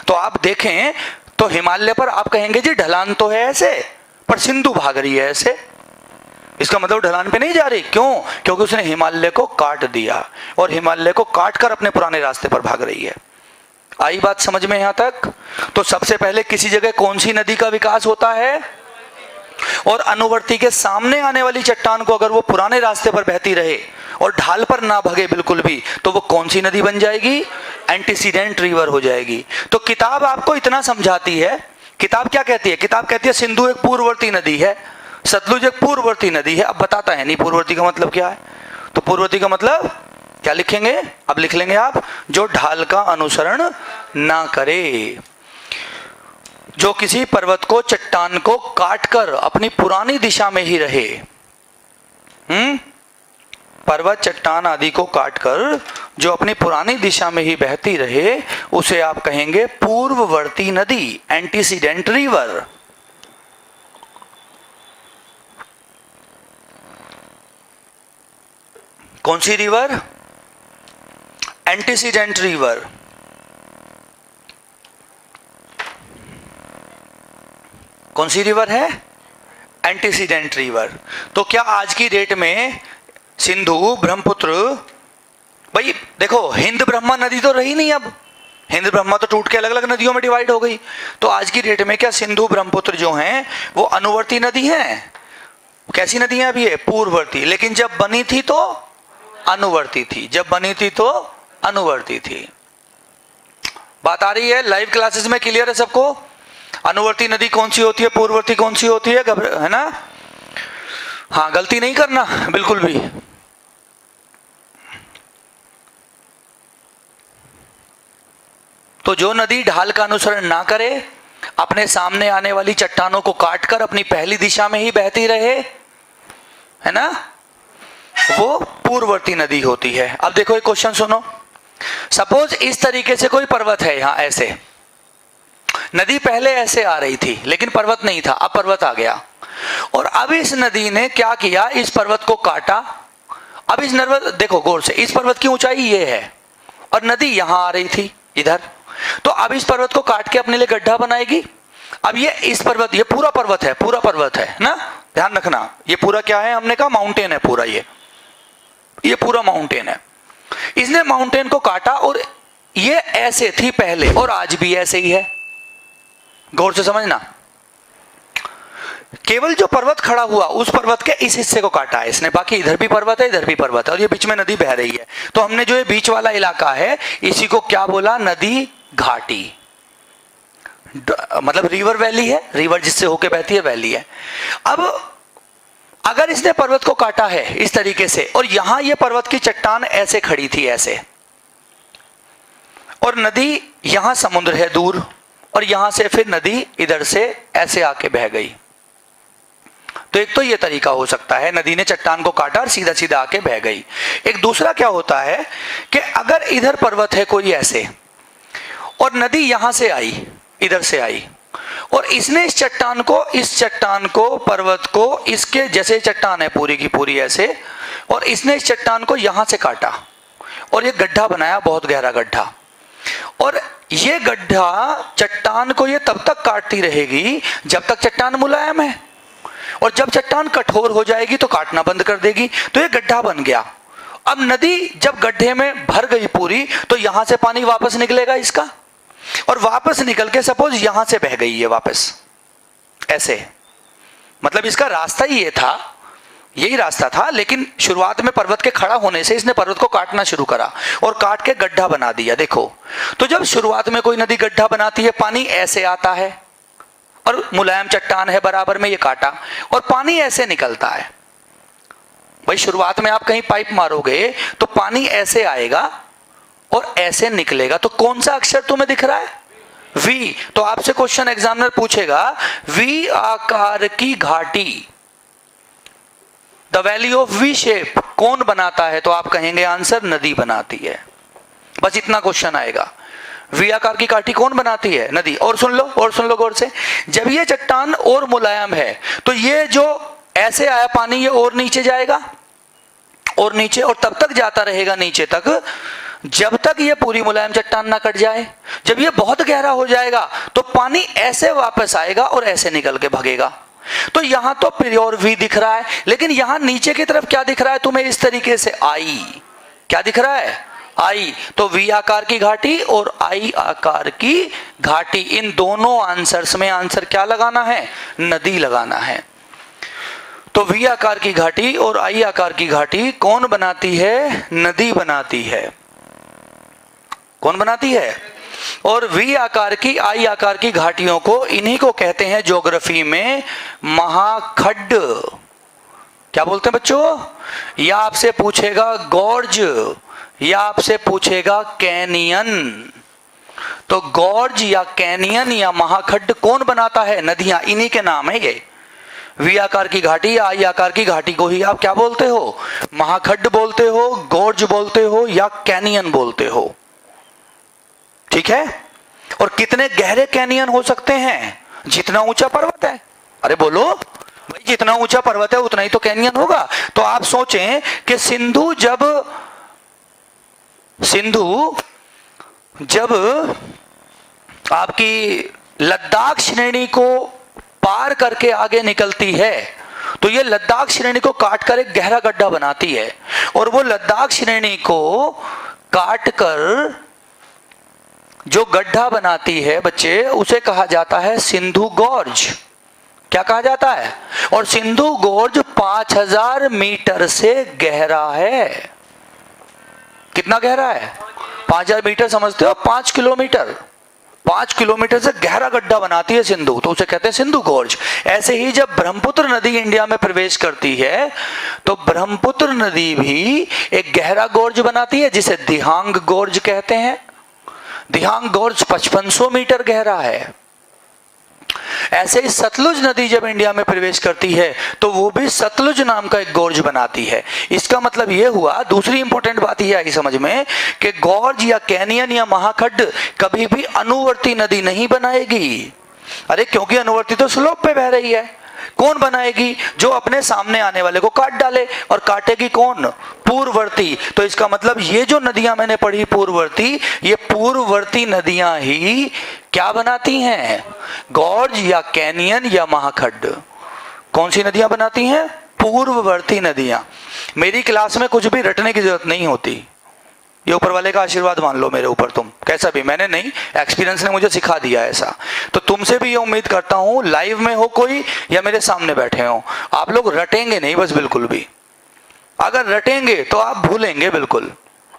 तो आप देखें तो हिमालय पर आप कहेंगे जी ढलान तो है ऐसे, पर सिंधु भाग रही है ऐसे, इसका मतलब ढलान पे नहीं जा रही। क्यों? क्योंकि उसने हिमालय को काट दिया और हिमालय को काट कर अपने पुराने रास्ते पर भाग रही है। आई बात समझ में यहां तक? तो सबसे पहले किसी जगह कौन सी नदी का विकास होता है? और अनुवर्ती के सामने आने वाली चट्टान को अगर वो पुराने रास्ते पर बहती रहे और ढाल पर ना भगे बिल्कुल भी, तो वो कौन सी नदी बन जाएगी? एंटीसीडेंट रिवर हो जाएगी। तो किताब आपको इतना समझाती है। किताब क्या कहती है? किताब कहती है सिंधु एक पूर्ववर्ती नदी है, सतलुज एक पूर्ववर्ती नदी है। अब बताता है नहीं पूर्ववर्ती का मतलब क्या है। तो पूर्ववर्ती का मतलब क्या लिखेंगे? अब लिख लेंगे आप, जो ढाल का अनुसरण ना करे, जो किसी पर्वत को, चट्टान को काटकर अपनी पुरानी दिशा में ही रहे। पर्वत, चट्टान आदि को काटकर जो अपनी पुरानी दिशा में ही बहती रहे, उसे आप कहेंगे पूर्ववर्ती नदी, एंटीसीडेंट रिवर। कौन सी रिवर? Antecedent river. कौन सी रिवर है? Antecedent river. तो क्या आज की डेट में सिंधु, ब्रह्मपुत्र, भाई देखो हिंद ब्रह्मा नदी तो रही नहीं, अब हिंद ब्रह्मा तो टूट के अलग अलग नदियों में डिवाइड हो गई। तो आज की डेट में क्या सिंधु, ब्रह्मपुत्र जो हैं वो अनुवर्ती नदी हैं? कैसी नदी है अभी? ये पूर्ववर्ती। लेकिन जब बनी थी तो अनुवर्ती थी, जब बनी थी तो अनुवर्ती थी। बात आ रही है? लाइव क्लासेस में क्लियर है सबको? अनुवर्ती नदी कौन सी होती है, पूर्ववर्ती कौन सी होती है, है ना? हाँ, गलती नहीं करना बिल्कुल भी। तो जो नदी ढाल का अनुसरण ना करे, अपने सामने आने वाली चट्टानों को काटकर अपनी पहली दिशा में ही बहती रहे, है ना, वो पूर्ववर्ती नदी होती है। अब देखो एक क्वेश्चन सुनो। सपोज इस तरीके से कोई पर्वत है, यहां ऐसे नदी पहले ऐसे आ रही थी लेकिन पर्वत नहीं था, अब पर्वत आ गया, और अब इस नदी ने क्या किया? इस पर्वत को काटा। अब इस नर्वत देखो गौर से, इस पर्वत की ऊंचाई ये है और नदी यहां आ रही थी इधर, तो अब इस पर्वत को काट के अपने लिए गड्ढा बनाएगी। अब ये इस पर्वत, ये पूरा पर्वत है, पूरा पर्वत है ना, ध्यान रखना, ये पूरा क्या है? हमने कहा माउंटेन है पूरा, ये पूरा माउंटेन है। इसने माउंटेन को काटा और ये ऐसे थी पहले और आज भी ऐसे ही है। गौर से समझना, केवल जो पर्वत खड़ा हुआ उस पर्वत के इस हिस्से को काटा है इसने, बाकी इधर भी पर्वत है, इधर भी पर्वत है, और ये बीच में नदी बह रही है। तो हमने जो ये बीच वाला इलाका है इसी को क्या बोला? नदी घाटी, मतलब रिवर वैली है, रिवर जिससे होके बहती है वैली है। अब अगर इसने पर्वत को काटा है इस तरीके से, और यहां ये पर्वत की चट्टान ऐसे खड़ी थी ऐसे, और नदी यहां समुद्र है दूर, और यहां से फिर नदी इधर से ऐसे आके बह गई, तो एक तो ये तरीका हो सकता है, नदी ने चट्टान को काटा और सीधा सीधा आके बह गई। एक दूसरा क्या होता है कि अगर इधर पर्वत है कोई ऐसे, और नदी यहां से आई, इधर से आई, और इसने इस चट्टान को पर्वत को इसके जैसे चट्टान है पूरी की पूरी ऐसे, और इसने इस चट्टान को यहां से काटा और ये गड्ढा बनाया, बहुत गहरा गड्ढा, और ये गड्ढा चट्टान को ये तब तक काटती रहेगी जब तक चट्टान मुलायम है, और जब चट्टान कठोर हो जाएगी तो काटना बंद कर देगी, तो ये गड्ढा बन गया। अब नदी जब गड्ढे में भर गई पूरी, तो यहां से पानी वापस निकलेगा इसका, और वापस निकल के सपोज यहां से बह गई है वापस ऐसे, मतलब इसका रास्ता ही ये था, यही रास्ता था, लेकिन शुरुआत में पर्वत के खड़ा होने से इसने पर्वत को काटना शुरू करा और काट के गड्ढा बना दिया। देखो, तो जब शुरुआत में कोई नदी गड्ढा बनाती है, पानी ऐसे आता है और मुलायम चट्टान है बराबर में, ये काटा और पानी ऐसे निकलता है। भाई शुरुआत में आप कहीं पाइप मारोगे तो पानी ऐसे आएगा और ऐसे निकलेगा, तो कौन सा अक्षर तुम्हें दिख रहा है? वी। तो आपसे क्वेश्चन एग्जामिनर पूछेगा, वी आकार की घाटी, the valley of V shape कौन बनाता है? तो आप कहेंगे आंसर नदी बनाती है। बस इतना क्वेश्चन आएगा, वी आकार की घाटी कौन बनाती है? नदी। और सुन लो गौर से, जब ये चट्टान और मुलायम है तो ये जो ऐसे आया पानी, ये और नीचे जाएगा और नीचे, और तब तक जाता रहेगा नीचे तक जब तक ये पूरी मुलायम चट्टान ना कट जाए। जब ये बहुत गहरा हो जाएगा तो पानी ऐसे वापस आएगा और ऐसे निकल के भागेगा। तो यहां तो प्योर वी दिख रहा है, लेकिन यहां नीचे की तरफ क्या दिख रहा है तुम्हें? इस तरीके से आई, क्या दिख रहा है? आई। तो वी आकार की घाटी और आई आकार की घाटी, इन दोनों आंसर्स में आंसर क्या लगाना है? नदी लगाना है। तो वी आकार की घाटी और आई आकार की घाटी कौन बनाती है? नदी बनाती है। कौन बनाती है? और वी आकार की, आई आकार की घाटियों को, इन्हीं को कहते हैं ज्योग्राफी में महाखड्ड। क्या बोलते हैं बच्चों? या आपसे पूछेगा गॉर्ज, या आपसे पूछेगा कैनियन। तो गॉर्ज या कैनियन या महाखड्ड कौन बनाता है? नदियां, इन्हीं के नाम है ये। वी आकार की घाटी या आई आकार की घाटी को ही आप क्या बोलते हो? महाखड्ड बोलते हो, गॉर्ज बोलते हो, या कैनियन बोलते हो। ठीक है? और कितने गहरे कैनियन हो सकते हैं? जितना ऊंचा पर्वत है। अरे बोलो भाई, जितना ऊंचा पर्वत है उतना ही तो कैनियन होगा। तो आप सोचें कि सिंधु जब आपकी लद्दाख श्रेणी को पार करके आगे निकलती है, तो ये लद्दाख श्रेणी को काट कर एक गहरा गड्ढा बनाती है, और वो लद्दाख श्रेणी को काट कर जो गड्ढा बनाती है बच्चे, उसे कहा जाता है सिंधु गॉर्ज। क्या कहा जाता है? और सिंधु गॉर्ज 5000 मीटर से गहरा है। कितना गहरा है? 5000 मीटर समझते हो? 5 किलोमीटर। 5 किलोमीटर से गहरा गड्ढा बनाती है सिंधु, तो उसे कहते हैं सिंधु गॉर्ज। ऐसे ही जब ब्रह्मपुत्र नदी इंडिया में प्रवेश करती है तो ब्रह्मपुत्र नदी भी एक गहरा गॉर्ज बनाती है, जिसे दिहांग गॉर्ज कहते हैं। दिहांग गॉर्ज 5500 मीटर गहरा है। ऐसे ही सतलुज नदी जब इंडिया में प्रवेश करती है तो वो भी सतलुज नाम का एक गॉर्ज बनाती है। इसका मतलब ये हुआ, दूसरी इंपॉर्टेंट बात ये आई समझ में, कि गॉर्ज या कैनियन या महाखड्ड कभी भी अनुवर्ती नदी नहीं बनाएगी। अरे क्योंकि अनुवर्ती तो स्लोप पे बह रही है। कौन बनाएगी? जो अपने सामने आने वाले को काट डाले। और काटेगी कौन? पूर्ववर्ती। तो इसका मतलब ये जो नदियां मैंने पढ़ी पूर्ववर्ती, ये पूर्ववर्ती नदियां ही क्या बनाती हैं? गॉर्ज या कैनियन या महाखड्ड। कौन सी नदियां बनाती हैं? पूर्ववर्ती नदियां। मेरी क्लास में कुछ भी रटने की जरूरत नहीं होती, ये ऊपर वाले का आशीर्वाद मान लो मेरे ऊपर। तुम कैसा भी, मैंने नहीं, एक्सपीरियंस ने मुझे सिखा दिया ऐसा। तो तुमसे भी ये उम्मीद करता हूं, लाइव में हो कोई या मेरे सामने बैठे हो, आप लोग रटेंगे नहीं बस बिल्कुल भी। अगर रटेंगे तो आप भूलेंगे बिल्कुल।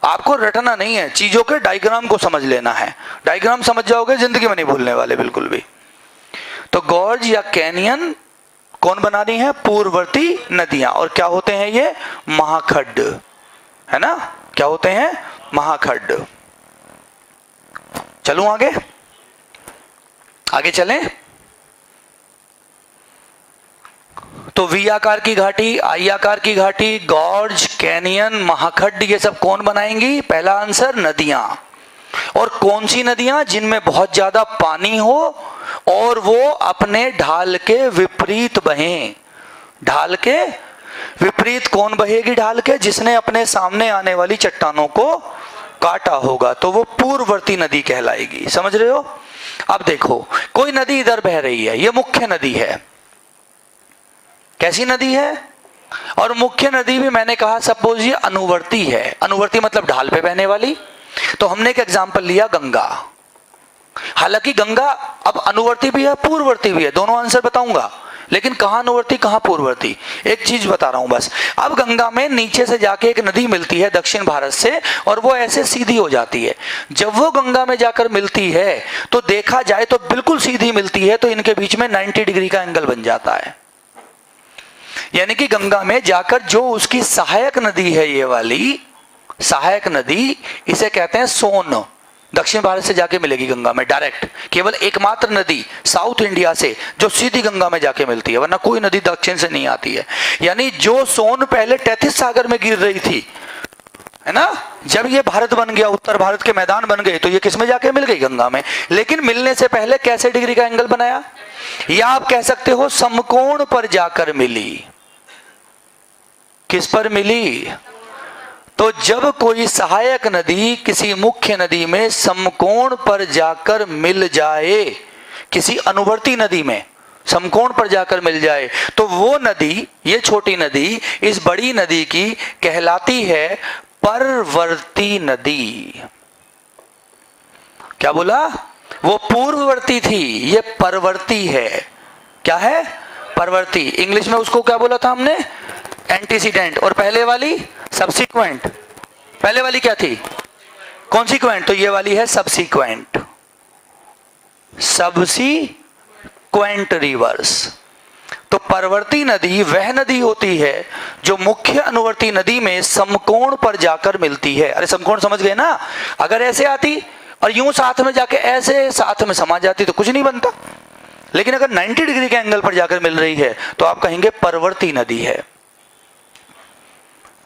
आपको रटना नहीं है, चीजों के डायग्राम को समझ लेना है। डायग्राम समझ जाओगे जिंदगी में नहीं भूलने वाले बिल्कुल भी। तो गॉर्ज या कैनियन कौन बना रही हैं? पूर्ववर्ती नदियां। और क्या होते हैं ये? महाखड्ड, है ना? क्या होते हैं? महाखड्ड। चलूं आगे? आगे चलें। तो वी आकार की घाटी, आई आकार की घाटी, गॉर्ज, कैनियन, महाखड्ड, ये सब कौन बनाएंगी? पहला आंसर नदियां। और कौन सी नदियां? जिनमें बहुत ज्यादा पानी हो और वो अपने ढाल के विपरीत बहें। ढाल के विपरीत कौन बहेगी? ढाल के जिसने अपने सामने आने वाली चट्टानों को काटा होगा, तो वो पूर्ववर्ती नदी कहलाएगी। समझ रहे हो? अब देखो, कोई नदी इधर बह रही है, ये मुख्य नदी है। कैसी नदी है? और मुख्य नदी भी मैंने कहा सपोज ये अनुवर्ती है। अनुवर्ती मतलब ढाल पे बहने वाली। तो हमने एक एग्जांपल लिया गंगा। हालांकि गंगा अब अनुवर्ती भी है, पूर्ववर्ती भी है, दोनों आंसर बताऊंगा, लेकिन कहां अनुवर्ती कहां पूर्ववर्ती, एक चीज बता रहा हूं बस। अब गंगा में नीचे से जाके एक नदी मिलती है दक्षिण भारत से, और वो ऐसे सीधी हो जाती है। जब वो गंगा में जाकर मिलती है तो देखा जाए तो बिल्कुल सीधी मिलती है, तो इनके बीच में 90 डिग्री का एंगल बन जाता है। यानी कि गंगा में जाकर जो उसकी सहायक नदी है, ये वाली सहायक नदी, इसे कहते हैं सोन। दक्षिण भारत से जाके मिलेगी गंगा में डायरेक्ट, केवल एकमात्र नदी साउथ इंडिया से जो सीधी गंगा में जाके मिलती है, वरना कोई नदी दक्षिण से नहीं आती है। यानी जो सोन पहले तैथिस सागर में गिर रही थी, है ना, जब ये भारत बन गया, उत्तर भारत के मैदान बन गए, तो ये किस में जाके मिल गई? गंगा में। लेकिन मिलने से पहले कैसे डिग्री का एंगल बनाया? या आप कह सकते हो समकोण पर जाकर मिली। किस पर मिली? तो जब कोई सहायक नदी किसी मुख्य नदी में समकोण पर जाकर मिल जाए, किसी अनुवर्ती नदी में समकोण पर जाकर मिल जाए, तो वो नदी, ये छोटी नदी इस बड़ी नदी की कहलाती है परवर्ती नदी। क्या बोला? वो पूर्ववर्ती थी, ये परवर्ती है। क्या है? परवर्ती। इंग्लिश में उसको क्या बोला था हमने? एंटीसीडेंट। और पहले वाली सबसीक्वेंट। पहले वाली क्या थी? कॉन्सिक्वेंट। तो ये वाली है सबसीक्वेंट। Subsequent reverse. तो परवर्ती नदी वह नदी होती है जो मुख्य अनुवर्ती नदी में समकोण पर जाकर मिलती है। अरे समकोण समझ गए ना? अगर ऐसे आती और यूं साथ में जाके ऐसे साथ में समा जाती तो कुछ नहीं बनता, लेकिन अगर 90 डिग्री के एंगल पर जाकर मिल रही है तो आप कहेंगे परवर्ती नदी है।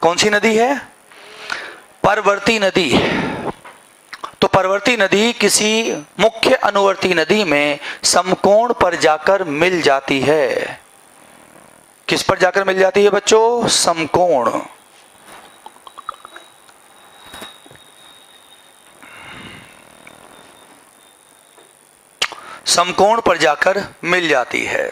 कौन सी नदी है? परवर्ती नदी। तो परवर्ती नदी किसी मुख्य अनुवर्ती नदी में समकोण पर जाकर मिल जाती है। किस पर जाकर मिल जाती है बच्चों? समकोण। समकोण पर जाकर मिल जाती है।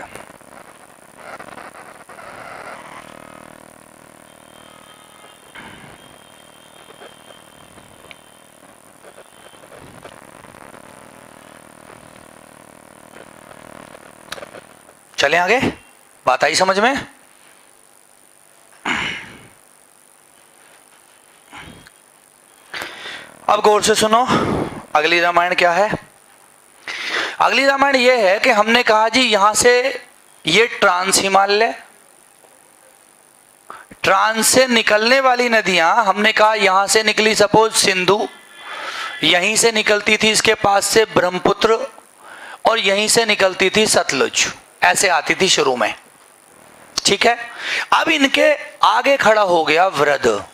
चलें आगे, बात आई समझ में? अब गौर से सुनो, अगली रामायण क्या है? अगली रामायण यह है कि हमने कहा जी यहां से ये ट्रांस हिमालय, ट्रांस से निकलने वाली नदियां, हमने कहा यहां से निकली सपोज सिंधु, यहीं से निकलती थी इसके पास से ब्रह्मपुत्र, और यहीं से निकलती थी सतलुज। ऐसे आती थी शुरू में, ठीक है। अब इनके आगे खड़ा हो गया वृद्ध।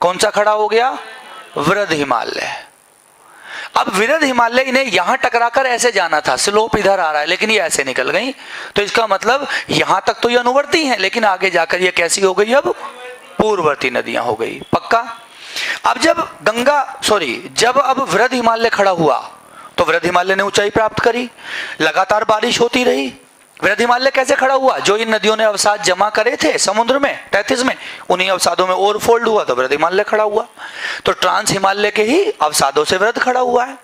कौन सा खड़ा हो गया? वृद्ध हिमालय। अब वृद्ध हिमालय इन्हें यहां टकराकर ऐसे जाना था, स्लोप इधर आ रहा है, लेकिन ये ऐसे निकल गई। तो इसका मतलब यहां तक तो ये अनुवर्ती हैं, लेकिन आगे जाकर ये कैसी हो गई? अब पूर्ववर्ती नदियां हो गई। पक्का? अब जब अब वृद्ध हिमालय खड़ा हुआ तो वृद्ध हिमालय ने ऊंचाई प्राप्त करी, लगातार बारिश होती रही। वृद्ध हिमालय कैसे खड़ा हुआ? जो इन नदियों ने अवसाद जमा करे थे समुद्र में, तैथिस में, उन्हीं अवसादों में ओवरफोल्ड हुआ तो वृद्ध हिमालय खड़ा हुआ। तो ट्रांस हिमालय के ही अवसादों से वृद्ध खड़ा हुआ है।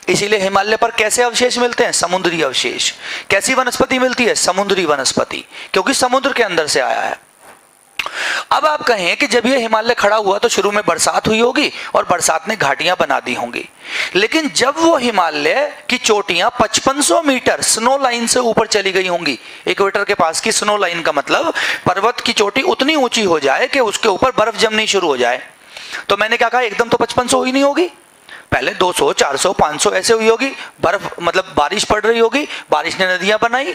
इसीलिए हिमालय पर कैसे अवशेष मिलते हैं? समुद्री अवशेष। कैसी वनस्पति मिलती है? समुद्री वनस्पति, क्योंकि समुद्र के अंदर से आया है। अब आप कहें कि जब ये हिमालय खड़ा हुआ तो शुरू में बरसात हुई होगी और बरसात ने घाटियां बना दी होंगी, लेकिन जब वो हिमालय की चोटियां 5500 मीटर स्नो लाइन से ऊपर चली गई होंगी, इक्वेटर के पास की स्नो लाइन का मतलब पर्वत की चोटी उतनी ऊंची हो जाए कि उसके ऊपर बर्फ जमनी शुरू हो जाए, तो मैंने क्या कहा, एकदम तो 5500 हुई नहीं होगी, पहले 200, 400, 500 ऐसे हुई होगी, बर्फ मतलब बारिश पड़ रही होगी, बारिश ने नदियां बनाई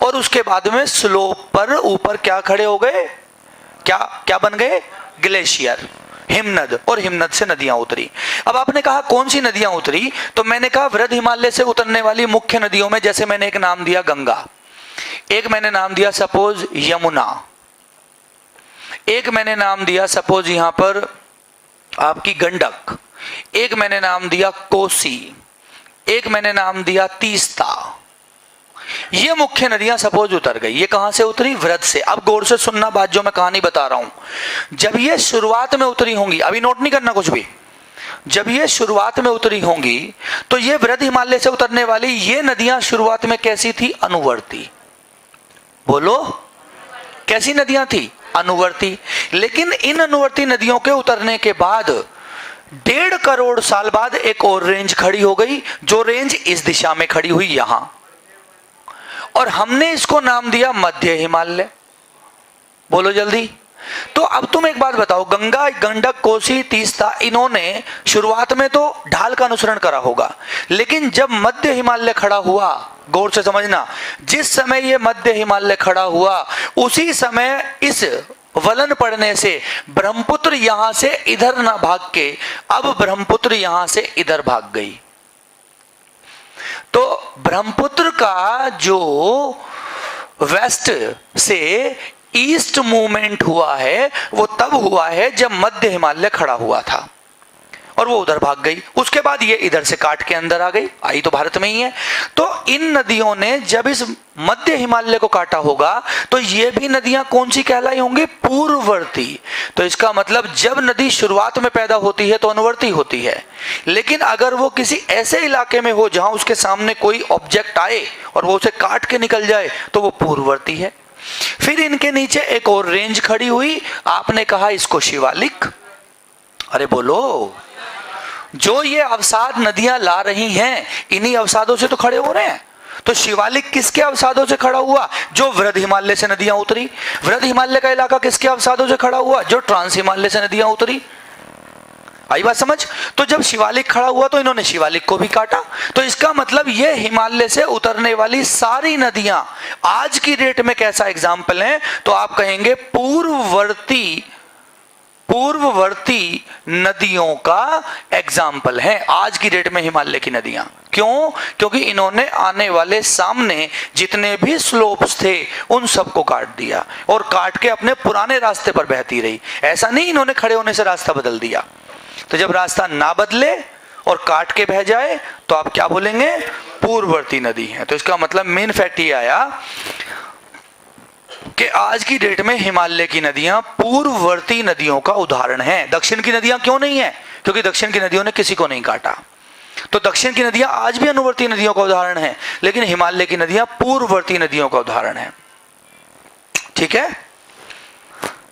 और उसके बाद में स्लोप पर ऊपर क्या खड़े हो गए, क्या क्या बन गए, ग्लेशियर, हिमनद, और हिमनद से नदियां उतरी। अब आपने कहा कौन सी नदियां उतरी, तो मैंने कहा वृद्ध हिमालय से उतरने वाली मुख्य नदियों में, जैसे मैंने एक नाम दिया गंगा, एक मैंने नाम दिया सपोज यमुना, एक मैंने नाम दिया सपोज यहां पर आपकी गंडक, एक मैंने नाम दिया कोसी, एक मैंने नाम दिया तीस्ता। ये मुख्य नदियां सपोज उतर गई। ये कहां से उतरी, वृद्ध से। अब गौर से सुनना बात जो मैं कहानी बता रहा हूं, जब ये शुरुआत में उतरी होंगी, अभी नोट नहीं करना कुछ भी, जब ये शुरुआत में उतरी होंगी तो ये वृद्ध हिमालय से उतरने वाली ये नदियां शुरुआत में कैसी थी, अनुवर्ती। बोलो कैसी नदियां थी, अनुवर्ती। लेकिन इन अनुवर्ती नदियों के उतरने के बाद 1.5 करोड़ साल बाद एक और रेंज खड़ी हो गई, जो रेंज इस दिशा में खड़ी हुई यहां, और हमने इसको नाम दिया मध्य हिमालय। बोलो जल्दी। तो अब तुम एक बात बताओ, गंगा, गंडक, कोसी, तीस्ता, इन्होंने शुरुआत में तो ढाल का अनुसरण करा होगा, लेकिन जब मध्य हिमालय खड़ा हुआ, गौर से समझना, जिस समय ये मध्य हिमालय खड़ा हुआ उसी समय इस वलन पड़ने से ब्रह्मपुत्र यहां से इधर ना भाग के अब ब्रह्मपुत्र यहां से इधर भाग गई। तो ब्रह्मपुत्र का जो वेस्ट से ईस्ट मूवमेंट हुआ है वो तब हुआ है जब मध्य हिमालय खड़ा हुआ था और वो उधर भाग गई। उसके बाद ये इधर से काट के अंदर आ गई, आई तो भारत में ही है। तो इन नदियों ने जब इस मध्य हिमालय को काटा होगा तो ये भी नदियां कौन सी कहलाई होंगी, पूर्ववर्ती। तो इसका मतलब जब नदी शुरुआत में पैदा होती है तो अनुवर्ती होती है, लेकिन अगर वो किसी ऐसे इलाके में हो जहां उसके सामने कोई ऑब्जेक्ट आए और वो उसे काट के निकल जाए तो वो पूर्ववर्ती है। फिर इनके नीचे एक और रेंज खड़ी हुई, आपने कहा इसको शिवालिक। अरे बोलो, जो ये अवसाद नदियां ला रही हैं इन्हीं अवसादों से तो खड़े हो रहे हैं। तो शिवालिक किसके अवसादों से खड़ा हुआ, जो वृद्ध हिमालय से नदियां उतरी। वृद्ध हिमालय का इलाका किसके अवसादों से खड़ा हुआ, जो ट्रांस हिमालय से नदियां उतरी। आई बात समझ। तो जब शिवालिक खड़ा हुआ तो इन्होंने शिवालिक को भी काटा। तो इसका मतलब ये हिमालय से उतरने वाली सारी नदियां आज की डेट में कैसा एग्जाम्पल है, तो आप कहेंगे पूर्ववर्ती नदियों का एग्जाम्पल है आज की डेट में हिमालय की नदियां। क्यों, क्योंकि इन्होंने आने वाले सामने जितने भी स्लोप्स थे उन सबको काट दिया और काट के अपने पुराने रास्ते पर बहती रही। ऐसा नहीं इन्होंने खड़े होने से रास्ता बदल दिया। तो जब रास्ता ना बदले और काट के बह जाए तो आप क्या बोलेंगे, पूर्ववर्ती नदी है। तो इसका मतलब मेन फैक्ट ये आया कि आज की डेट में हिमालय की नदियां पूर्ववर्ती नदियों का उदाहरण हैं। दक्षिण की नदियां क्यों नहीं है, क्योंकि दक्षिण की नदियों ने किसी को नहीं काटा। तो दक्षिण की नदियां आज भी अनुवर्ती नदियों का उदाहरण है, लेकिन हिमालय की नदियां पूर्ववर्ती नदियों का उदाहरण है। ठीक है,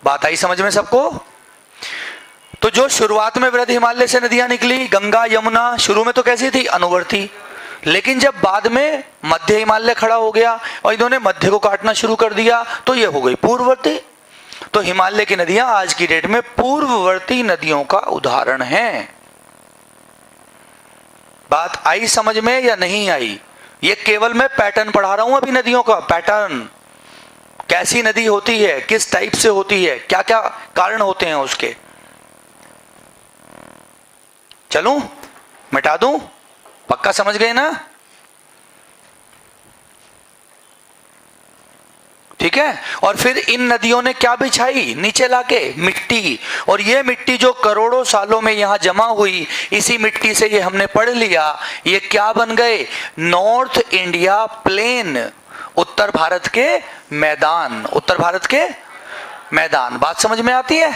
बात आई समझ में सबको। तो जो शुरुआत में वृद्ध हिमालय से नदियां निकली, गंगा, यमुना, शुरू में तो कैसी थी, अनुवर्ती, लेकिन जब बाद में मध्य हिमालय खड़ा हो गया और इन्होंने मध्य को काटना शुरू कर दिया तो ये हो गई पूर्ववर्ती। तो हिमालय की नदियां आज की डेट में पूर्ववर्ती नदियों का उदाहरण है। बात आई समझ में या नहीं आई? ये केवल मैं पैटर्न पढ़ा रहा हूं अभी, नदियों का पैटर्न, कैसी नदी होती है, किस टाइप से होती है, क्या क्या कारण होते हैं उसके। चलूं, मिटा दूं, पक्का समझ गए ना? ठीक है। और फिर इन नदियों ने क्या बिछाई, नीचे लाके मिट्टी, और ये मिट्टी जो करोड़ों सालों में यहां जमा हुई, इसी मिट्टी से ये हमने पढ़ लिया, ये क्या बन गए, नॉर्थ इंडिया प्लेन, उत्तर भारत के मैदान, उत्तर भारत के मैदान। बात समझ में आती है?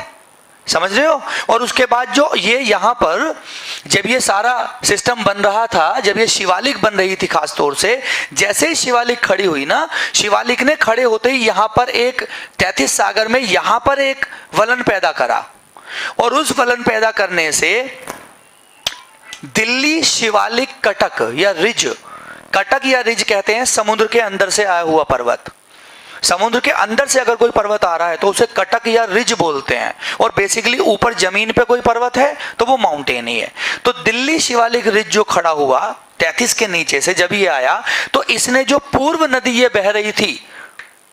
समझ रहे हो। और उसके बाद जो ये यहाँ पर जब ये सारा सिस्टम बन रहा था, जब ये शिवालिक बन रही थी खास तौर से, जैसे ही शिवालिक खड़ी हुई ना, शिवालिक ने खड़े होते ही यहाँ पर एक तैथिस सागर में यहाँ पर एक वलन पैदा करा, और उस वलन पैदा करने से दिल्ली शिवालिक कटक या रिज, कटक या रिज कहते हैं समुद्र के अंदर से आया हुआ पर्वत। समुद्र के अंदर से अगर कोई पर्वत आ रहा है तो उसे कटक या रिज बोलते हैं, और बेसिकली ऊपर जमीन पे कोई पर्वत है तो वो माउंटेन ही है। तो दिल्ली शिवालिक रिज जो खड़ा हुआ 33 के नीचे से जब ये आया, तो इसने जो पूर्व नदी ये बह रही थी,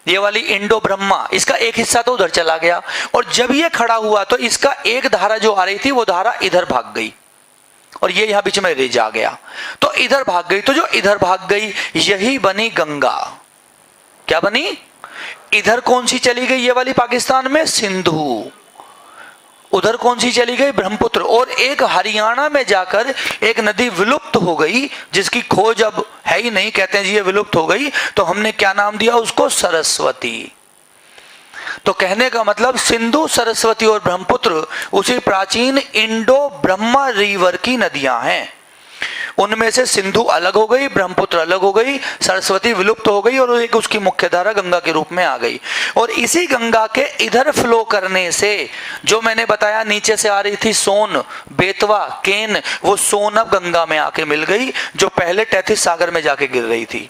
ये वाली इंडो ब्रह्मा, इसका एक हिस्सा तो उधर चला गया, और जब ये खड़ा हुआ तो इसका एक धारा जो आ रही थी वो धारा इधर भाग गई, और ये यहां बीच में रिज आ गया, तो इधर भाग गई। तो जो इधर भाग गई यही बनी गंगा। क्या बनी? इधर कौन सी चली गई? ये वाली पाकिस्तान में सिंधु, उधर कौन सी चली गई? ब्रह्मपुत्र। और एक हरियाणा में जाकर एक नदी विलुप्त हो गई, जिसकी खोज अब है ही नहीं, कहते हैं जी ये विलुप्त हो गई, तो हमने क्या नाम दिया उसको? सरस्वती। तो कहने का मतलब सिंधु, सरस्वती और ब्रह्मपुत्र उसी प्राचीन इंडो ब्रह्मा रिवर की नदियां हैं। उनमें से सिंधु अलग हो गई, ब्रह्मपुत्र अलग हो गई, सरस्वती विलुप्त हो गई, और एक उसकी मुख्य धारा गंगा के रूप में आ गई। और इसी गंगा के इधर फ्लो करने से जो मैंने बताया नीचे से आ रही थी सोन, बेतवा, केन, वो सोन अब गंगा में आके मिल गई, जो पहले तैथिस सागर में जाके गिर रही थी।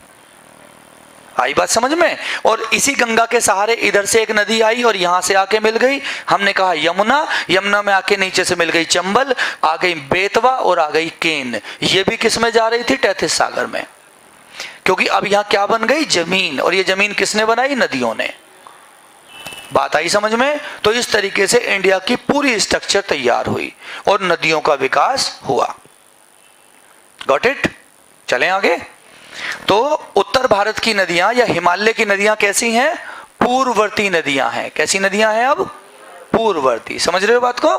आई बात समझ में? और इसी गंगा के सहारे इधर से एक नदी आई और यहां से आके मिल गई, हमने कहा यमुना, यमुना में आके नीचे से मिल गई चंबल, आ गई बेतवा और आ गई केन। ये भी किस में जा रही थी? तैथिस सागर में। क्योंकि अब यहां क्या बन गई? जमीन। और ये जमीन किसने बनाई? नदियों ने। बात आई समझ में? तो इस तरीके से इंडिया की पूरी स्ट्रक्चर तैयार हुई और नदियों का विकास हुआ। Got it? चलें आगे। तो उत्तर भारत की नदियां या हिमालय की नदियां कैसी हैं? पूर्ववर्ती नदियां हैं। कैसी नदियां हैं? अब पूर्ववर्ती। समझ रहे हो बात को?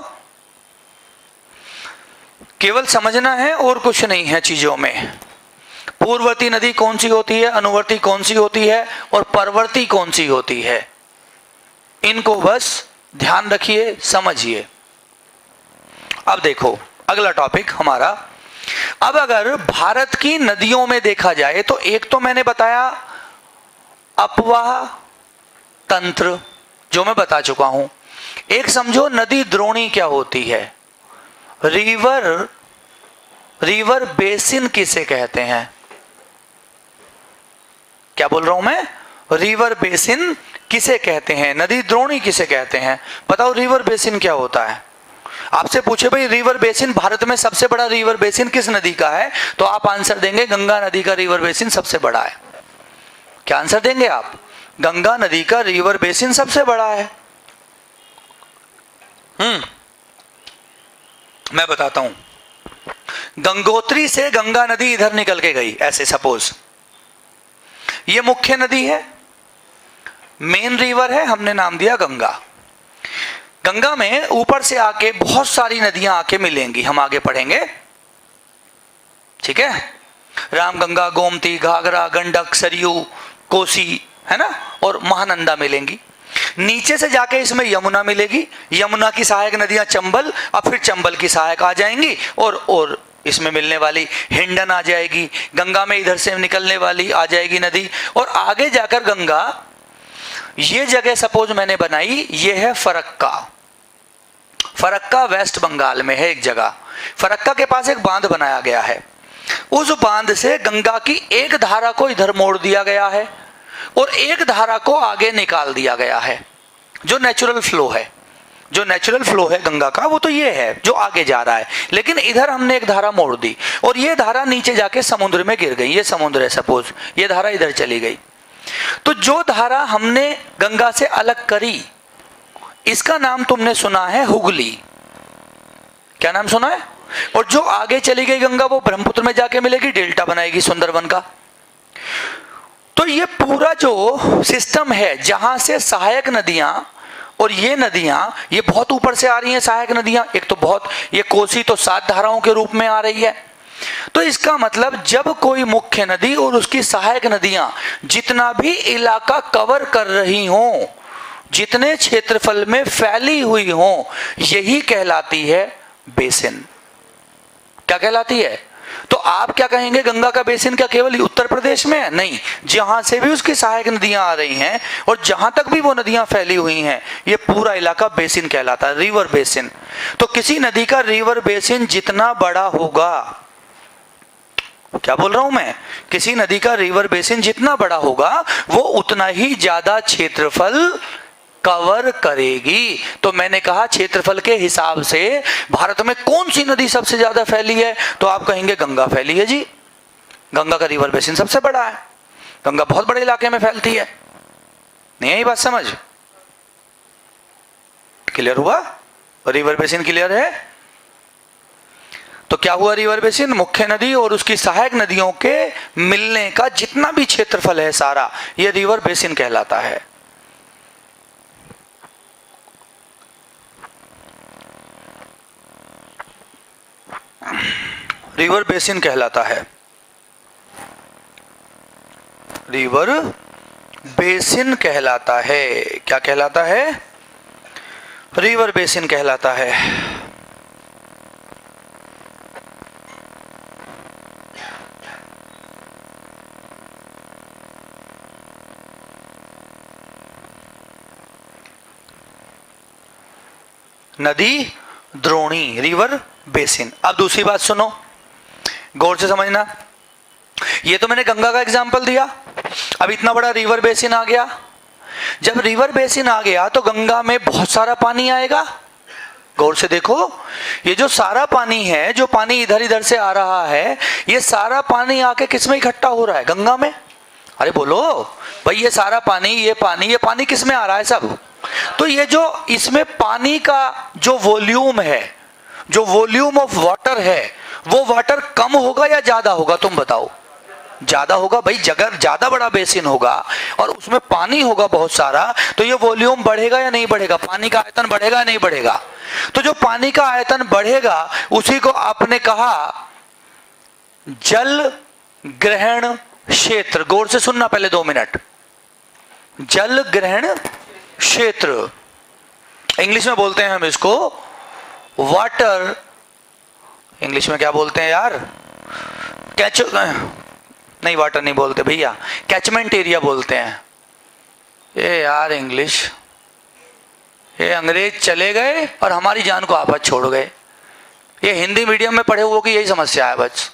केवल समझना है और कुछ नहीं है चीजों में। पूर्ववर्ती नदी कौन सी होती है, अनुवर्ती कौन सी होती है और परवर्ती कौन सी होती है, इनको बस ध्यान रखिए, समझिए। अब देखो अगला टॉपिक हमारा। अब अगर भारत की नदियों में देखा जाए तो एक तो मैंने बताया अपवाह तंत्र, जो मैं बता चुका हूं। एक समझो नदी द्रोणी क्या होती है, रिवर बेसिन किसे कहते हैं? क्या बोल रहा हूं मैं? रिवर बेसिन किसे कहते हैं, नदी द्रोणी किसे कहते हैं? बताओ रिवर बेसिन क्या होता है? आपसे पूछे भाई रिवर बेसिन, भारत में सबसे बड़ा रिवर बेसिन किस नदी का है, तो आप आंसर देंगे गंगा नदी का रिवर बेसिन सबसे बड़ा है। क्या आंसर देंगे आप? गंगा नदी का रिवर बेसिन सबसे बड़ा है। मैं बताता हूं। गंगोत्री से गंगा नदी इधर निकल के गई, ऐसे सपोज ये मुख्य नदी है, मेन रिवर है, हमने नाम दिया गंगा। गंगा में ऊपर से आके बहुत सारी नदियां आके मिलेंगी, हम आगे पढ़ेंगे, ठीक है? रामगंगा, गोमती, घाघरा, गंडक, सरयू, कोसी, है ना, और महानंदा मिलेंगी। नीचे से जाके इसमें यमुना मिलेगी, यमुना की सहायक नदियां चंबल, अब फिर चंबल की सहायक आ जाएंगी, और इसमें मिलने वाली हिंडन आ जाएगी, गंगा में इधर से निकलने वाली आ जाएगी नदी, और आगे जाकर गंगा, ये जगह सपोज मैंने बनाई, ये है फरक्का। फरक्का वेस्ट बंगाल में है एक जगह। फरक्का के पास एक बांध बनाया गया है, उस बांध से गंगा की एक धारा को इधर मोड़ दिया गया है और एक धारा को आगे निकाल दिया गया है। जो नेचुरल फ्लो है, जो नेचुरल फ्लो है गंगा का, वो तो ये है जो आगे जा रहा है, लेकिन इधर हमने एक धारा मोड़ दी और ये धारा नीचे जाके समुद्र में गिर गई। ये समुद्र है सपोज, ये धारा इधर चली गई। तो जो धारा हमने गंगा से अलग करी, इसका नाम तुमने सुना है हुगली। क्या नाम सुना है? और जो आगे चली गई गंगा, वो ब्रह्मपुत्र में जाके मिलेगी, डेल्टा बनाएगी सुंदरबन का। तो ये पूरा जो सिस्टम है, जहां से सहायक नदियां, और ये नदियां ये बहुत ऊपर से आ रही हैं सहायक नदियां, एक तो बहुत, ये कोसी तो 7 धाराओं के रूप में आ रही है। तो इसका मतलब जब कोई मुख्य नदी और उसकी सहायक नदियां जितना भी इलाका कवर कर रही हों, जितने क्षेत्रफल में फैली हुई हो, यही कहलाती है बेसिन। क्या कहलाती है? तो आप क्या कहेंगे, गंगा का बेसिन क्या केवल उत्तर प्रदेश में है? नहीं, जहां से भी उसकी सहायक नदियां आ रही हैं और जहां तक भी वो नदियां फैली हुई हैं, ये पूरा इलाका बेसिन कहलाता है, रिवर बेसिन। तो किसी नदी का रिवर बेसिन जितना बड़ा होगा, क्या बोल रहा हूं मैं, किसी नदी का रिवर बेसिन जितना बड़ा होगा वो उतना ही ज्यादा क्षेत्रफल कवर करेगी। तो मैंने कहा क्षेत्रफल के हिसाब से भारत में कौन सी नदी सबसे ज्यादा फैली है, तो आप कहेंगे गंगा फैली है जी, गंगा का रिवर बेसिन सबसे बड़ा है, गंगा बहुत बड़े इलाके में फैलती है। नहीं आई बात समझ? क्लियर हुआ? रिवर बेसिन क्लियर है? तो क्या हुआ, रिवर बेसिन मुख्य नदी और उसकी सहायक नदियों के मिलने का जितना भी क्षेत्रफल है सारा, यह रिवर बेसिन कहलाता है। रिवर बेसिन कहलाता है, रिवर बेसिन कहलाता है। क्या कहलाता है? रिवर बेसिन कहलाता है। नदी द्रोणी, रिवर बेसिन। अब दूसरी बात सुनो, गौर से समझना। ये तो मैंने गंगा का एग्जांपल दिया, अब इतना बड़ा रिवर बेसिन आ गया। जब रिवर बेसिन आ गया तो गंगा में बहुत सारा पानी आएगा। गौर से देखो, ये जो सारा पानी है, जो पानी इधर इधर से आ रहा है, ये सारा पानी आके किस में इकट्ठा हो रहा है? गंगा में। अरे बोलो भाई, ये सारा पानी, ये पानी किस में आ रहा है? सब। तो ये जो इसमें पानी का जो वॉल्यूम है, जो वॉल्यूम ऑफ वाटर है, वो वाटर कम होगा या ज्यादा होगा? तुम बताओ। ज्यादा होगा भाई, जगह ज्यादा बड़ा बेसिन होगा और उसमें पानी होगा बहुत सारा, तो ये वॉल्यूम बढ़ेगा या नहीं बढ़ेगा? पानी का आयतन बढ़ेगा या नहीं बढ़ेगा? तो जो पानी का आयतन बढ़ेगा उसी को आपने कहा जल ग्रहण क्षेत्र। गौर से सुनना पहले 2 मिनट। जल ग्रहण क्षेत्र, इंग्लिश में बोलते हैं हम इसको वाटर, इंग्लिश में क्या बोलते हैं यार? नहीं, वाटर नहीं बोलते भैया, कैचमेंट एरिया बोलते हैं। ये यार इंग्लिश, ये अंग्रेज चले गए और हमारी जान को आपस छोड़ गए। ये हिंदी मीडियम में पढ़े हुए की यही समस्या है बस।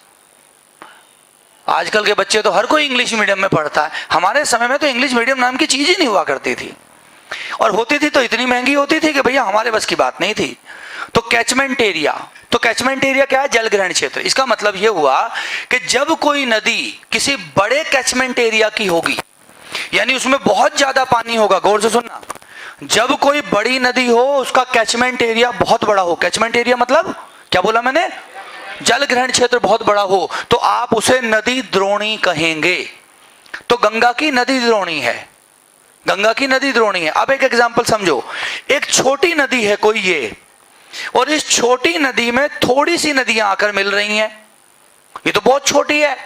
आजकल के बच्चे तो हर कोई इंग्लिश मीडियम में पढ़ता है। हमारे समय में तो इंग्लिश मीडियम नाम की चीज ही नहीं हुआ करती थी, और होती थी तो इतनी महंगी होती थी कि भैया हमारे बस की बात नहीं थी। तो कैचमेंट एरिया, तो कैचमेंट एरिया क्या है? जल ग्रहण क्षेत्र। इसका मतलब यह हुआ कि जब कोई नदी किसी बड़े कैचमेंट एरिया की होगी, यानी उसमें बहुत ज्यादा पानी होगा। गौर से सुनना, जब कोई बड़ी नदी हो उसका कैचमेंट एरिया बहुत बड़ा हो, कैचमेंट एरिया मतलब क्या बोला मैंने? जल ग्रहण क्षेत्र बहुत बड़ा हो, तो आप उसे नदी द्रोणी कहेंगे। तो गंगा की नदी द्रोणी है, गंगा की नदी द्रोणी है। अब एक एग्जांपल समझो, एक छोटी नदी है कोई ये, और इस छोटी नदी में थोड़ी सी नदियां आकर मिल रही हैं, ये तो बहुत छोटी है,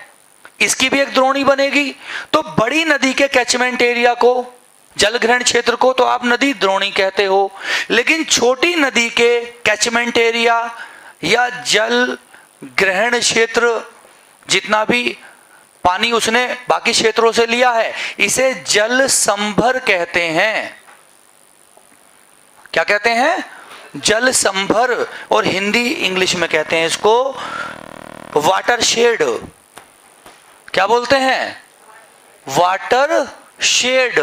इसकी भी एक द्रोणी बनेगी। तो बड़ी नदी के कैचमेंट एरिया को, जल ग्रहण क्षेत्र को तो आप नदी द्रोणी कहते हो, लेकिन छोटी नदी के कैचमेंट एरिया या जल ग्रहण क्षेत्र, जितना भी पानी उसने बाकी क्षेत्रों से लिया है, इसे जल संभर कहते हैं। क्या कहते हैं? जल संभर, और हिंदी इंग्लिश में कहते हैं इसको वाटर शेड। क्या बोलते हैं? Water shade,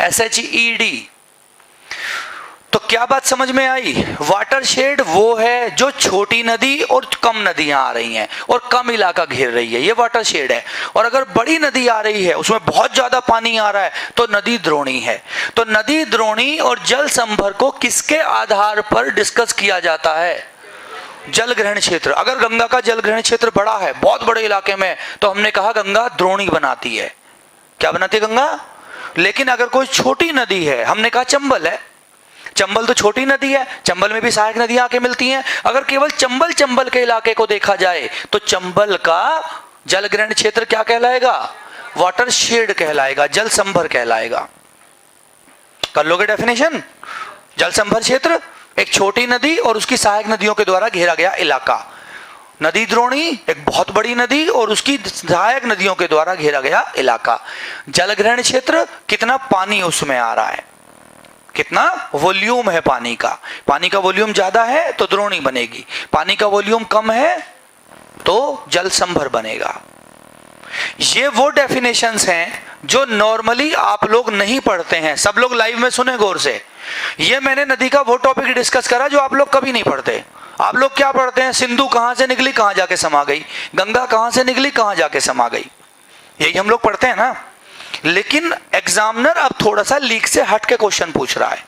SHED। तो क्या बात समझ में आई? वाटर शेड वो है जो छोटी नदी और कम नदियां आ रही हैं और कम इलाका घेर रही है, ये वाटर शेड है। और अगर बड़ी नदी आ रही है, उसमें बहुत ज्यादा पानी आ रहा है, तो नदी द्रोणी है। तो नदी द्रोणी और जल संभर को किसके आधार पर डिस्कस किया जाता है? जल ग्रहण क्षेत्र। अगर गंगा का जल ग्रहण क्षेत्र बड़ा है, बहुत बड़े इलाके में, तो हमने कहा गंगा द्रोणी बनाती है। क्या बनाती है गंगा? लेकिन अगर कोई छोटी नदी है, हमने कहा चंबल है, चंबल तो छोटी नदी है, चंबल में भी सहायक नदियां आके मिलती हैं। अगर केवल चंबल के इलाके को देखा जाए तो चंबल का जल ग्रहण क्षेत्र क्या कहलाएगा? वाटर शेड कहलाएगा, जल संभर कहलाएगा। कर लोगे डेफिनेशन? जल संभर क्षेत्र एक छोटी नदी और उसकी सहायक नदियों के द्वारा घेरा गया इलाका। नदी द्रोणी एक बहुत बड़ी नदी और उसकी सहायक नदियों के द्वारा घेरा गया इलाका। जलग्रहण क्षेत्र कितना पानी उसमें आ रहा है, कितना वॉल्यूम है पानी का। पानी का वॉल्यूम ज्यादा है तो द्रोणी बनेगी, पानी का वॉल्यूम कम है तो जल संभर बनेगा। ये वो डेफिनेशंस हैं जो नॉर्मली आप लोग नहीं पढ़ते हैं। सब लोग लाइव में सुने गौर से। ये मैंने नदी का वो टॉपिक डिस्कस करा जो आप लोग कभी नहीं पढ़ते। आप लोग क्या पढ़ते हैं? सिंधु कहां से निकली कहां जाके समा गई, गंगा कहां से निकली कहां जाके समा गई, यही हम लोग पढ़ते हैं ना। लेकिन एग्जामिनर अब थोड़ा सा लीक से हट के क्वेश्चन पूछ रहा है।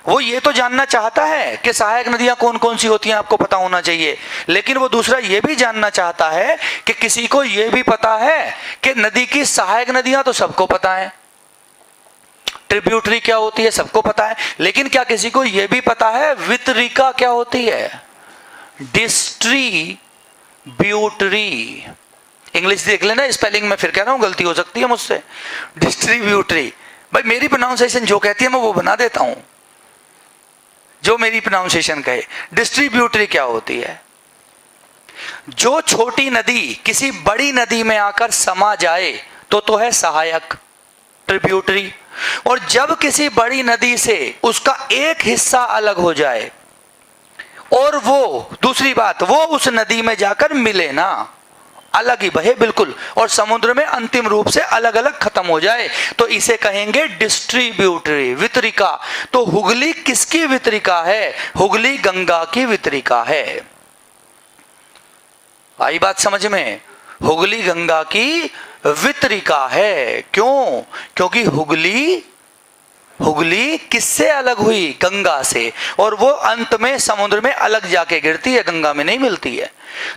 वो ये तो जानना चाहता है कि सहायक नदियां कौन कौन सी होती हैं, आपको पता होना चाहिए। लेकिन वो दूसरा ये भी जानना चाहता है कि किसी को ये भी पता है कि नदी की सहायक नदियां तो सबको पता है, ट्रिब्यूटरी क्या होती है सबको पता है, लेकिन क्या किसी को यह भी पता है वितरिका क्या होती है, डिस्ट्रीब्यूटरी। इंग्लिश देख लेना, स्पेलिंग में फिर कह रहा हूं गलती हो सकती है मुझसे। डिस्ट्रीब्यूटरी, भाई मेरी प्रोनाउंसिएशन जो कहती है मैं वो बना देता हूं, जो मेरी प्रोनाउंसिएशन कहे। डिस्ट्रीब्यूटरी क्या होती है? जो छोटी नदी किसी बड़ी नदी में आकर समा जाए तो है सहायक, ट्रिब्यूटरी। और जब किसी बड़ी नदी से उसका एक हिस्सा अलग हो जाए और वो दूसरी बात वो उस नदी में जाकर मिले ना, अलग ही बहे बिल्कुल, और समुद्र में अंतिम रूप से अलग अलग खत्म हो जाए, तो इसे कहेंगे डिस्ट्रीब्यूटरी, वितरिका। तो हुगली किसकी वितरिका है? हुगली गंगा की वितरिका है। आई बात समझ में? हुगली गंगा की वितरिका है। क्यों? क्योंकि हुगली किससे अलग हुई? गंगा से, और वो अंत में समुद्र में अलग जाके गिरती है, गंगा में नहीं मिलती है।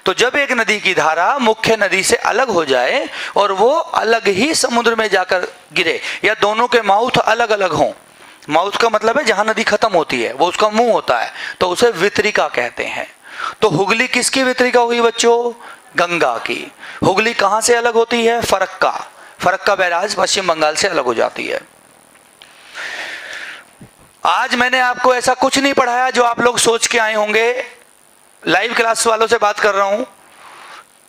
तो जब एक नदी की धारा मुख्य नदी से अलग हो जाए और वो अलग ही समुद्र में जाकर गिरे, या दोनों के माउथ अलग अलग हों, माउथ का मतलब है जहां नदी खत्म होती है वो उसका मुंह होता है, तो उसे वितरिका कहते हैं। तो हुगली किसकी वितरिका हुई बच्चों? गंगा की। हुगली कहां से अलग होती है? फरक्का बैराज पश्चिम बंगाल से अलग हो जाती है। आज मैंने आपको ऐसा कुछ नहीं पढ़ाया जो आप लोग सोच के आए होंगे। लाइव क्लास वालों से बात कर रहा हूं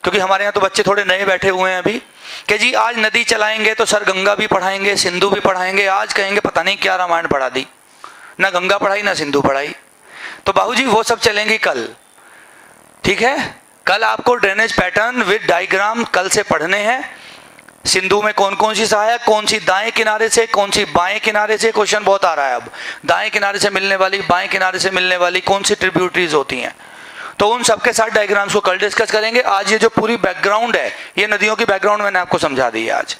क्योंकि हमारे यहाँ तो बच्चे थोड़े नए बैठे हुए हैं अभी, कि जी आज नदी चलाएंगे तो सर गंगा भी पढ़ाएंगे, सिंधु भी पढ़ाएंगे। आज कहेंगे पता नहीं क्या रामायण पढ़ा दी, ना गंगा पढ़ाई ना सिंधु पढ़ाई। तो बाबूजी वो सब चलेंगी कल, ठीक है? कल आपको ड्रेनेज पैटर्न विद डायग्राम कल से पढ़ने हैं। सिंधु में कौन कौन सी सहायक, कौन सी दाएं किनारे से, कौन सी बाएं किनारे से, क्वेश्चन बहुत आ रहा है अब। दाएं किनारे से मिलने वाली, बाएं किनारे से मिलने वाली कौन सी ट्रिब्यूटरीज होती हैं, तो उन सबके साथ डायग्राम्स को कल डिस्कस करेंगे। आज ये जो पूरी बैकग्राउंड है, ये नदियों की बैकग्राउंड मैंने आपको समझा दी है आज।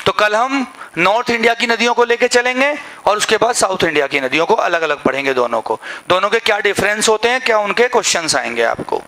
तो कल हम नॉर्थ इंडिया की नदियों को लेके चलेंगे और उसके बाद साउथ इंडिया की नदियों को अलग अलग पढ़ेंगे, दोनों को, दोनों के क्या डिफरेंस होते हैं, क्या उनके क्वेश्चंस आएंगे आपको।